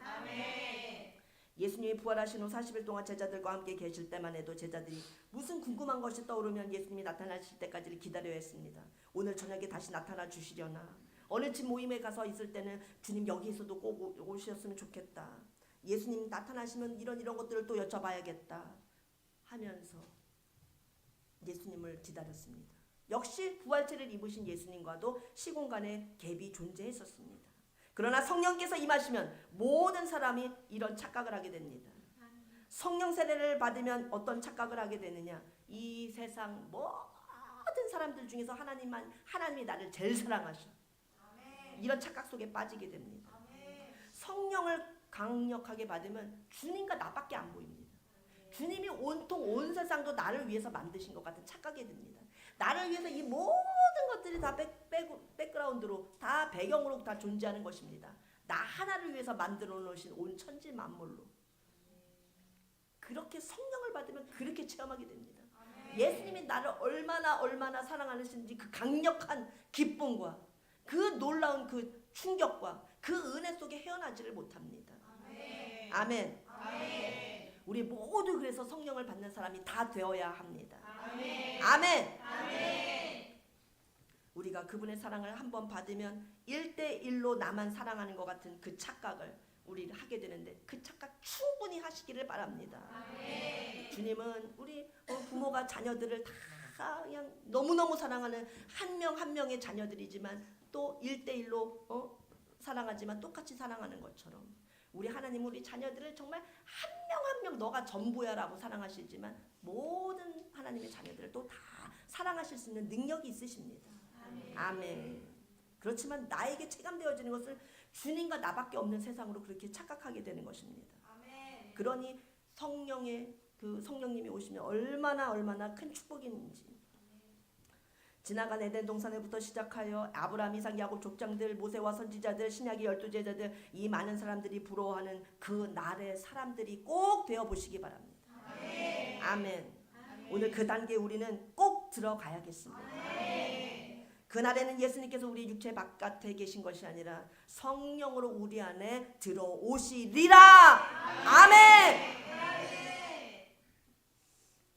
예수님이 부활하신 후 40일 동안 제자들과 함께 계실 때만 해도 제자들이 무슨 궁금한 것이 떠오르면 예수님이 나타나실 때까지를 기다려야 했습니다. 오늘 저녁에 다시 나타나 주시려나, 어느 집 모임에 가서 있을 때는 주님 여기에서도 꼭 오셨으면 좋겠다, 예수님 나타나시면 이런 것들을 또 여쭤봐야겠다 하면서 예수님을 기다렸습니다. 역시 부활체를 입으신 예수님과도 시공간에 갭이 존재했었습니다. 그러나 성령께서 임하시면 모든 사람이 이런 착각을 하게 됩니다. 성령 세례를 받으면 어떤 착각을 하게 되느냐, 이 세상 모든 사람들 중에서 하나님이 나를 제일 사랑하셔, 이런 착각 속에 빠지게 됩니다. 성령을 강력하게 받으면 주님과 나밖에 안 보입니다. 주님이 온통 온 세상도 나를 위해서 만드신 것 같은 착각이 듭니다. 나를 위해서 이 모든 것들이 다 백그라운드로, 다 배경으로 다 존재하는 것입니다. 나 하나를 위해서 만들어 놓으신 온 천지 만물로. 그렇게 성령을 받으면 그렇게 체험하게 됩니다. 예수님이 나를 얼마나 사랑하시는지 그 강력한 기쁨과 그 놀라운 그 충격과 그 은혜 속에 헤어나지를 못합니다. 아멘. 우리 모두 그래서 성령을 받는 사람이 다 되어야 합니다. 아멘. 우리가 그분의 사랑을 한번 받으면 1대1로 나만 사랑하는 것 같은 그 착각을 우리를 하게 되는데, 그 착각 충분히 하시기를 바랍니다. 주님은 우리 부모가 자녀들을 다 그냥 너무너무 사랑하는 한 명 한 명의 자녀들이지만 또 1대1로 사랑하지만 똑같이 사랑하는 것처럼, 우리 하나님은 우리 자녀들을 정말 한 명 한 명 너가 전부야 라고 사랑하시지만 모든 하나님의 자녀들을 또 다 사랑하실 수 있는 능력이 있으십니다. 아멘. 그렇지만 나에게 체감되어지는 것을 주님과 나밖에 없는 세상으로 그렇게 착각하게 되는 것입니다. 그러니 성령님이 오시면 얼마나 큰 축복인지. 지나간 에덴 동산에부터 시작하여 아브라함, 이삭, 야곱 족장들, 모세와 선지자들, 신약의 12제자들, 이 많은 사람들이 부러워하는 그 날의 사람들이 꼭 되어 보시기 바랍니다. 아멘. 오늘 그 단계에 우리는 꼭 들어가야겠습니다. 그날에는 예수님께서 우리 육체 바깥에 계신 것이 아니라 성령으로 우리 안에 들어오시리라. 아멘.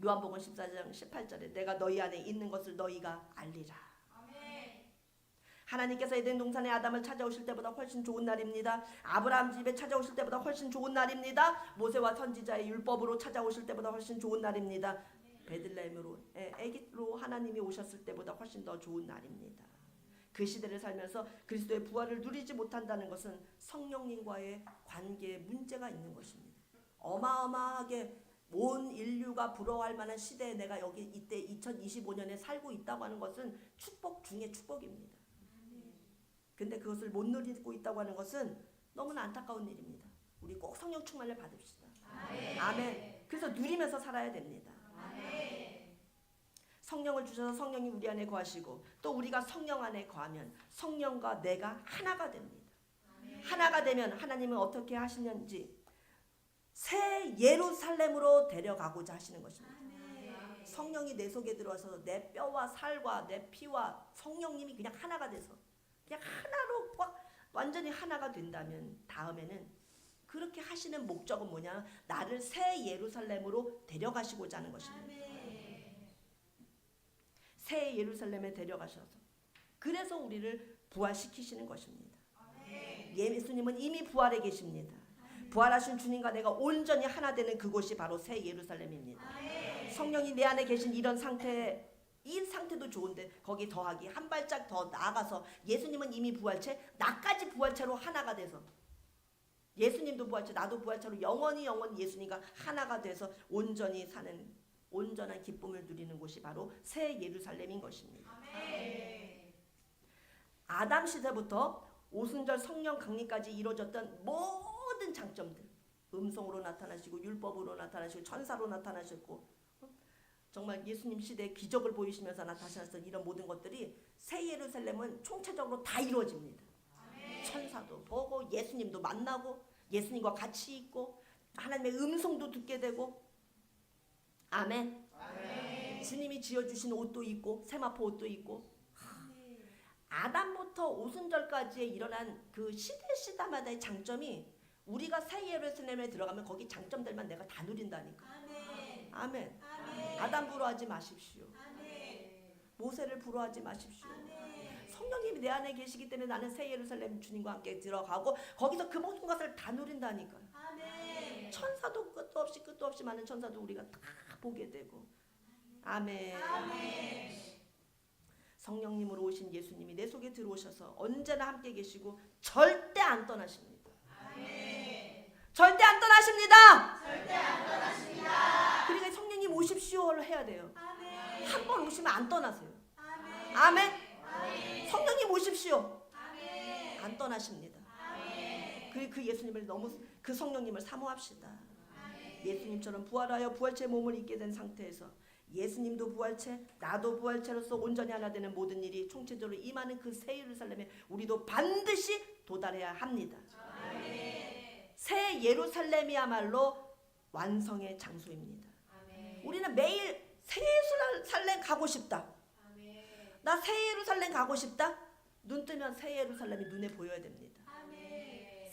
요한복음 14장 18절에 내가 너희 안에 있는 것을 너희가 알리라. 하나님께서 에덴 동산에 아담을 찾아오실 때보다 훨씬 좋은 날입니다. 아브라함 집에 찾아오실 때보다 훨씬 좋은 날입니다. 모세와 선지자의 율법으로 찾아오실 때보다 훨씬 좋은 날입니다. 베들레헴으로 애기로 하나님이 오셨을 때보다 훨씬 더 좋은 날입니다. 그 시대를 살면서 그리스도의 부활을 누리지 못한다는 것은 성령님과의 관계에 문제가 있는 것입니다. 어마어마하게 온 인류가 부러워할 만한 시대에 내가 여기 이때 2025년에 살고 있다고 하는 것은 축복 중의 축복입니다. 근데 그것을 못 누리고 있다고 하는 것은 너무나 안타까운 일입니다. 우리 꼭 성령 충만을 받읍시다. 아멘. 그래서 누리면서 살아야 됩니다. 성령을 주셔서 성령이 우리 안에 거하시고 또 우리가 성령 안에 거하면 성령과 내가 하나가 됩니다. 하나가 되면 하나님은 어떻게 하시는지 새 예루살렘으로 데려가고자 하시는 것입니다. 성령이 내 속에 들어와서 내 뼈와 살과 내 피와 성령님이 그냥 하나가 돼서 그냥 하나로 꽉 완전히 하나가 된다면 다음에는 그렇게 하시는 목적은 뭐냐? 나를 새 예루살렘으로 데려가시고자 하는 것입니다. 새 예루살렘에 데려가셔서 그래서 우리를 부활시키시는 것입니다. 예수님은 이미 부활해 계십니다. 부활하신 주님과 내가 온전히 하나 되는 그곳이 바로 새 예루살렘입니다. 성령이 내 안에 계신 이런 상태, 이 상태도 좋은데 거기 더하기 한 발짝 더 나아가서 예수님은 이미 부활체, 나까지 부활체로 하나가 돼서 예수님도 부활체, 나도 부활체로 영원히 예수님과 하나가 돼서 온전히 사는 온전한 기쁨을 누리는 곳이 바로 새 예루살렘인 것입니다. 아담 시대부터 오순절 성령 강림까지 이루어졌던 모든 장점들, 음성으로 나타나시고 율법으로 나타나시고 천사로 나타나셨고 정말 예수님 시대에 기적을 보이시면서 나타나셨던 이런 모든 것들이 새 예루살렘은 총체적으로 다 이루어집니다. 천사도 보고 예수님도 만나고 예수님과 같이 있고 하나님의 음성도 듣게 되고 아멘. 주님이 지어주신 옷도 있고 세마포 옷도 있고 아담부터 오순절까지에 일어난 그 시대마다의 장점이 우리가 새 예루살렘에 들어가면 거기 장점들만 내가 다 누린다니까. 아멘. 아담 부러워하지 마십시오. 모세를 부러워하지 마십시오. 성령님이 내 안에 계시기 때문에 나는 새 예루살렘 주님과 함께 들어가고 거기서 그 모든 것을 다 누린다니까. 천사도 끝도 없이 많은 천사도 우리가 다 보게 되고. 아멘. 성령님으로 오신 예수님이 내 속에 들어오셔서 언제나 함께 계시고 절대 안 떠나십니다. 절대 안 떠나십니다. 그러니까 성령님 오십시오를 해야 돼요. 한 번 오시면 안 떠나세요. 아멘. 성령님 오십시오. 안 떠나십니다. 그 예수님을 너무 그 성령님을 사모합시다. 예수님처럼 부활하여 부활체 몸을 입게 된 상태에서 예수님도 부활체, 나도 부활체로서 온전히 하나 되는 모든 일이 총체적으로 임하는 그 새 예루살렘에 우리도 반드시 도달해야 합니다. 새 예루살렘이야말로 완성의 장소입니다. 우리는 매일 새 예루살렘 가고 싶다. 나 새 예루살렘 가고 싶다. 눈 뜨면 새 예루살렘이 눈에 보여야 됩니다.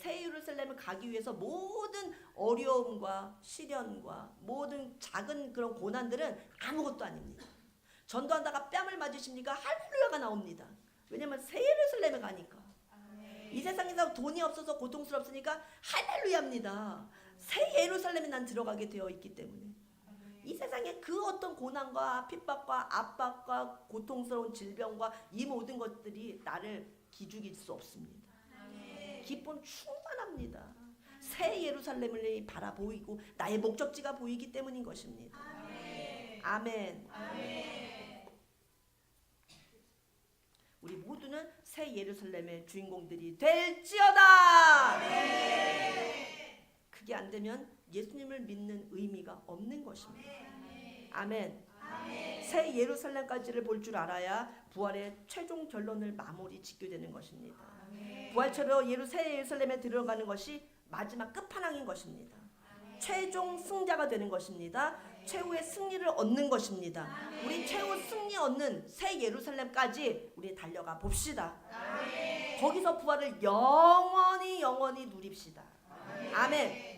새 예루살렘을 가기 위해서 모든 어려움과 시련과 모든 작은 그런 고난들은 아무것도 아닙니다. 전도하다가 뺨을 맞으십니까? 할렐루야가 나옵니다. 왜냐하면 새 예루살렘에 가니까. 이 세상에서 돈이 없어서 고통스럽으니까 할렐루야입니다. 새 예루살렘에 난 들어가게 되어 있기 때문에. 이 세상에 그 어떤 고난과 핍박과 압박과 고통스러운 질병과 이 모든 것들이 나를 기죽일 수 없습니다. 기쁨 충만합니다. 새 예루살렘을 바라보이고 나의 목적지가 보이기 때문인 것입니다. 아멘. 우리 모두는 새 예루살렘의 주인공들이 될지어다. 그게 안 되면 예수님을 믿는 의미가 없는 것입니다. 아멘. 새 예루살렘까지를 볼 줄 알아야 부활의 최종 결론을 마무리 짓게 되는 것입니다. 부활체로 새 예루살렘에 들어가는 것이 마지막 끝판왕인 것입니다. 최종 승자가 되는 것입니다. 최후의 승리를 얻는 것입니다. 우리 최후 승리 얻는 새 예루살렘까지 우리 달려가 봅시다. 거기서 부활을 영원히 누립시다. 아멘.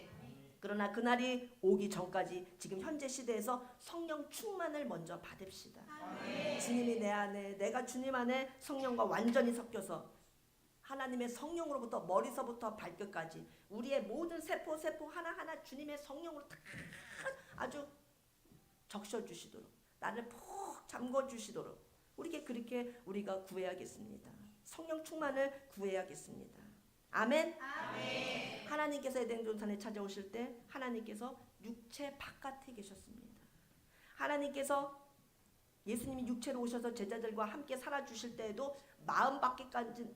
그러나 그날이 오기 전까지 지금 현재 시대에서 성령 충만을 먼저 받읍시다. 주님이 내 안에, 내가 주님 안에 성령과 완전히 섞여서 하나님의 성령으로부터 머리서부터 발끝까지 우리의 모든 세포 하나하나 주님의 성령으로 다 아주 적셔주시도록 나를 푹 잠궈주시도록 그렇게 우리가 구해야겠습니다. 성령 충만을 구해야겠습니다. 아멘. 하나님께서 에덴 동산에 찾아오실 때 하나님께서 육체 바깥에 계셨습니다. 하나님께서 예수님이 육체로 오셔서 제자들과 함께 살아주실 때에도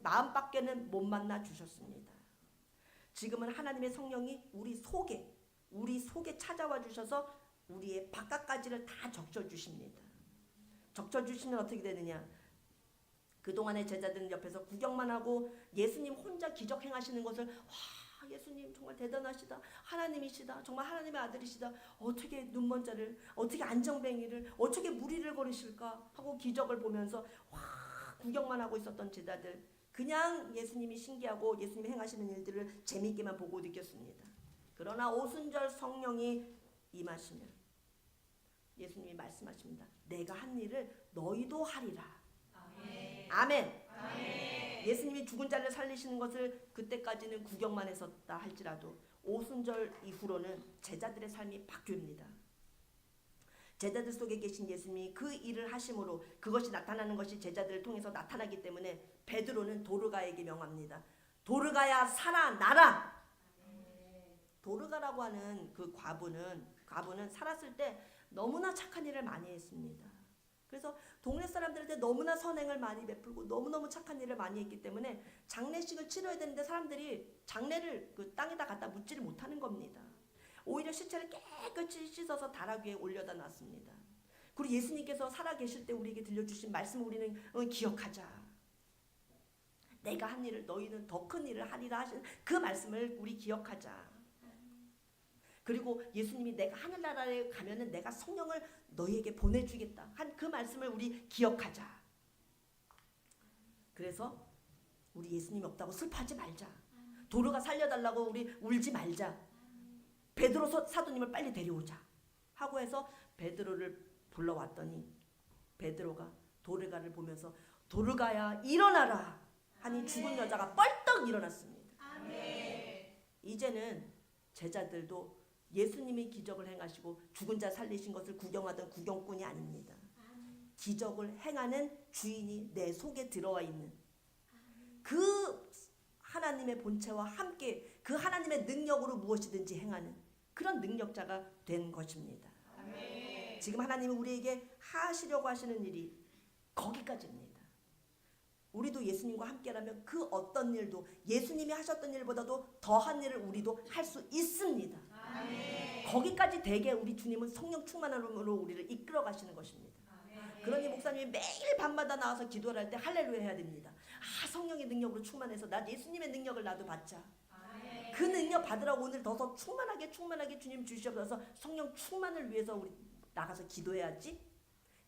마음밖에는 못 만나 주셨습니다. 지금은 하나님의 성령이 우리 속에 찾아와 주셔서 우리의 바깥까지를 다 적셔 주십니다. 적셔 주시면 어떻게 되느냐? 그동안의 제자들은 옆에서 구경만 하고 예수님 혼자 기적 행하시는 것을 와, 예수님 정말 대단하시다. 하나님이시다. 정말 하나님의 아들이시다. 어떻게 눈먼 자를, 어떻게 안정뱅이를, 어떻게 무리를 걸으실까 하고 기적을 보면서 와, 구경만 하고 있었던 제자들, 그냥 예수님이 신기하고 예수님이 행하시는 일들을 재미있게만 보고 느꼈습니다. 그러나 오순절 성령이 임하시면 예수님이 말씀하십니다. 내가 한 일을 너희도 하리라. 아멘. 예수님이 죽은 자를 살리시는 것을 그때까지는 구경만 했었다 할지라도 오순절 이후로는 제자들의 삶이 바뀝니다. 제자들 속에 계신 예수님이 그 일을 하심으로 그것이 나타나는 것이 제자들을 통해서 나타나기 때문에 베드로는 도르가에게 명합니다. 도르가야 살아나라. 도르가라고 하는 그 과부는 살았을 때 너무나 착한 일을 많이 했습니다. 그래서 동네 사람들한테 너무나 선행을 많이 베풀고 너무너무 착한 일을 많이 했기 때문에 장례식을 치러야 되는데 사람들이 장례를 그 땅에다 갖다 묻지를 못하는 겁니다. 오히려 시체를 깨끗이 씻어서 다락 위에 올려다 놨습니다. 그리고 예수님께서 살아계실 때 우리에게 들려주신 말씀을 우리는 기억하자. 내가 한 일을 너희는 더 큰 일을 하리라 하신 그 말씀을 우리 기억하자. 그리고 예수님이 내가 하늘나라에 가면은 내가 성령을 너희에게 보내주겠다 한 그 말씀을 우리 기억하자. 그래서 우리 예수님이 없다고 슬퍼하지 말자. 도르가 살려달라고 우리 울지 말자. 베드로 사도님을 빨리 데려오자 하고 해서 베드로를 불러왔더니 베드로가 도르가를 보면서 도르가야 일어나라 하니 죽은 여자가 뻘떡 일어났습니다. 이제는 제자들도 예수님이 기적을 행하시고 죽은 자 살리신 것을 구경하던 구경꾼이 아닙니다. 기적을 행하는 주인이 내 속에 들어와 있는 그 하나님의 본체와 함께 그 하나님의 능력으로 무엇이든지 행하는 그런 능력자가 된 것입니다. 지금 하나님은 우리에게 하시려고 하시는 일이 거기까지입니다. 우리도 예수님과 함께라면 그 어떤 일도 예수님이 하셨던 일보다도 더한 일을 우리도 할 수 있습니다. 거기까지 되게 우리 주님은 성령 충만함으로 우리를 이끌어 가시는 것입니다. 그러니 목사님이 매일 밤마다 나와서 기도를 할 때 할렐루야 해야 됩니다. 성령의 능력으로 충만해서 나 예수님의 능력을 나도 받자. 그 능력 받으라고 오늘 더 충만하게 주님 주시옵소서. 성령 충만을 위해서 우리 나가서 기도해야지.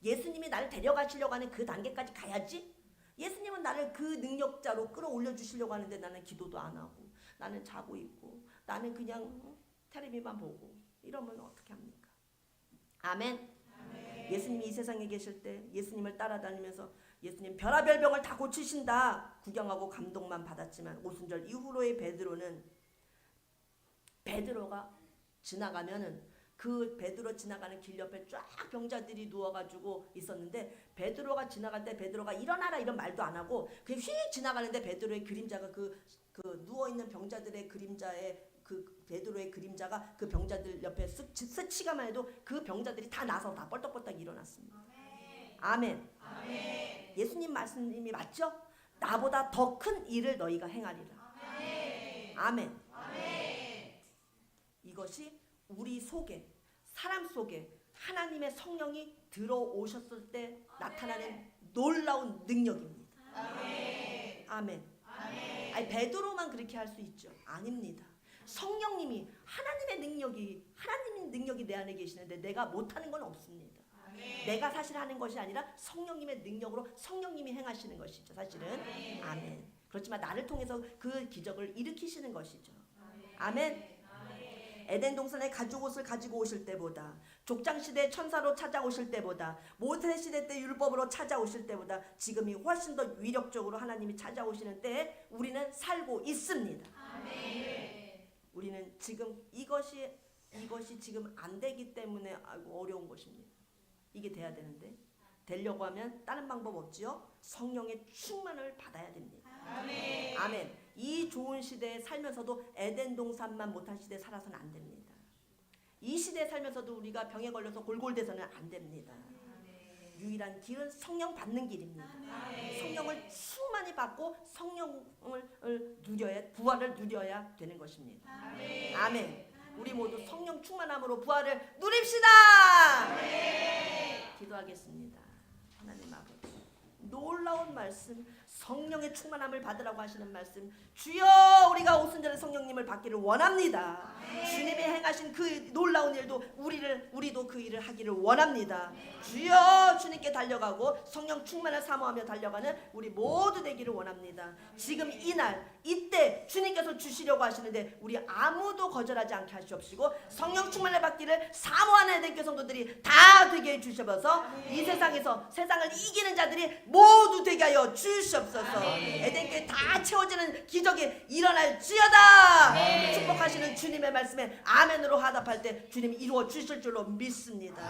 예수님이 나를 데려가시려고 하는 그 단계까지 가야지. 예수님은 나를 그 능력자로 끌어올려 주시려고 하는데 나는 기도도 안 하고 나는 자고 있고 나는 그냥 텔레비만 보고 이러면 어떻게 합니까? 아멘. 예수님이 이 세상에 계실 때 예수님을 따라다니면서 예수님 별하별 병을 다 고치신다 구경하고 감동만 받았지만 오순절 이후로의 베드로가 지나가면은 그 베드로 지나가는 길 옆에 쫙 병자들이 누워가지고 있었는데 베드로가 지나갈 때 베드로가 일어나라 이런 말도 안 하고 그냥 휙 지나가는데 베드로의 그림자가 그 누워있는 병자들의 그림자에 그 베드로의 그림자가 그 병자들 옆에 스치가만 해도 그 병자들이 다 나서 다 뻘떡뻘떡 일어났습니다. 아멘. 예수님 말씀이 맞죠? 나보다 더 큰 일을 너희가 행하리라. 아멘. 이것이 우리 속에 사람 속에 하나님의 성령이 들어오셨을 때 나타나는 놀라운 능력입니다. 아멘. 아니 베드로만 그렇게 할 수 있죠? 아닙니다. 성령님이 하나님 능력이 내 안에 계시는데 내가 못하는 건 없습니다. 내가 사실 하는 것이 아니라 성령님의 능력으로 성령님이 행하시는 것이죠. 사실은. 아멘. 그렇지만 나를 통해서 그 기적을 일으키시는 것이죠. 아멘. 에덴 동산에 가죽옷을 가지고 오실 때보다 족장시대 천사로 찾아오실 때보다 모세시대 때 율법으로 찾아오실 때보다 지금이 훨씬 더 위력적으로 하나님이 찾아오시는 때에 우리는 살고 있습니다. 우리는 지금 이것이 지금 안 되기 때문에 어려운 것입니다. 이게 돼야 되는데 되려고 하면 다른 방법 없지요. 성령의 충만을 받아야 됩니다. 아멘. 이 좋은 시대에 살면서도 에덴 동산만 못한 시대에 살아서는 안 됩니다. 이 시대에 살면서도 우리가 병에 걸려서 골골대서는 안 됩니다. 유일한 길은 성령 받는 길입니다. 성령을 충만히 받고 성령을 누려야 부활을 누려야 되는 것입니다. 아멘. 우리 모두 성령 충만함으로 부활을 누립시다. 기도하겠습니다. 하나님 아버지 놀라운 말씀 성령의 충만함을 받으라고 하시는 말씀 주여 우리가 오순절에 성령님을 받기를 원합니다. 주님이 행하신 그 놀라운 일도 우리도 그 일을 하기를 원합니다. 주여 주님께 에덴께 달려가고 성령 충만을 사모하며 달려가는 우리 모두 되기를 원합니다. 지금 이날 이때 주님께서 주시려고 하시는데 우리 아무도 거절하지 않게 하시옵시고 성령 충만을 받기를 사모하는 에덴교 성도들이 다 되게 해주셔서 이 세상에서 세상을 이기는 자들이 모두 되게 하여 주시옵소서. 에덴교에 다 채워지는 기적이 일어날지어다. 축복하시는 주님의 말씀에 아멘으로 화답할 때 주님이 이루어 주실 줄로 믿습니다.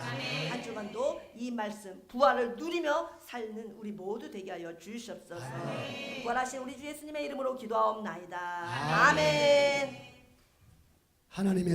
한 주간도 이 말씀 부활을 누리며 살는 우리 모두 되게 하여 주시옵소서. 부활하신 우리 주 예수님의 이름으로 기도하옵나이다. 아멘. 하나님의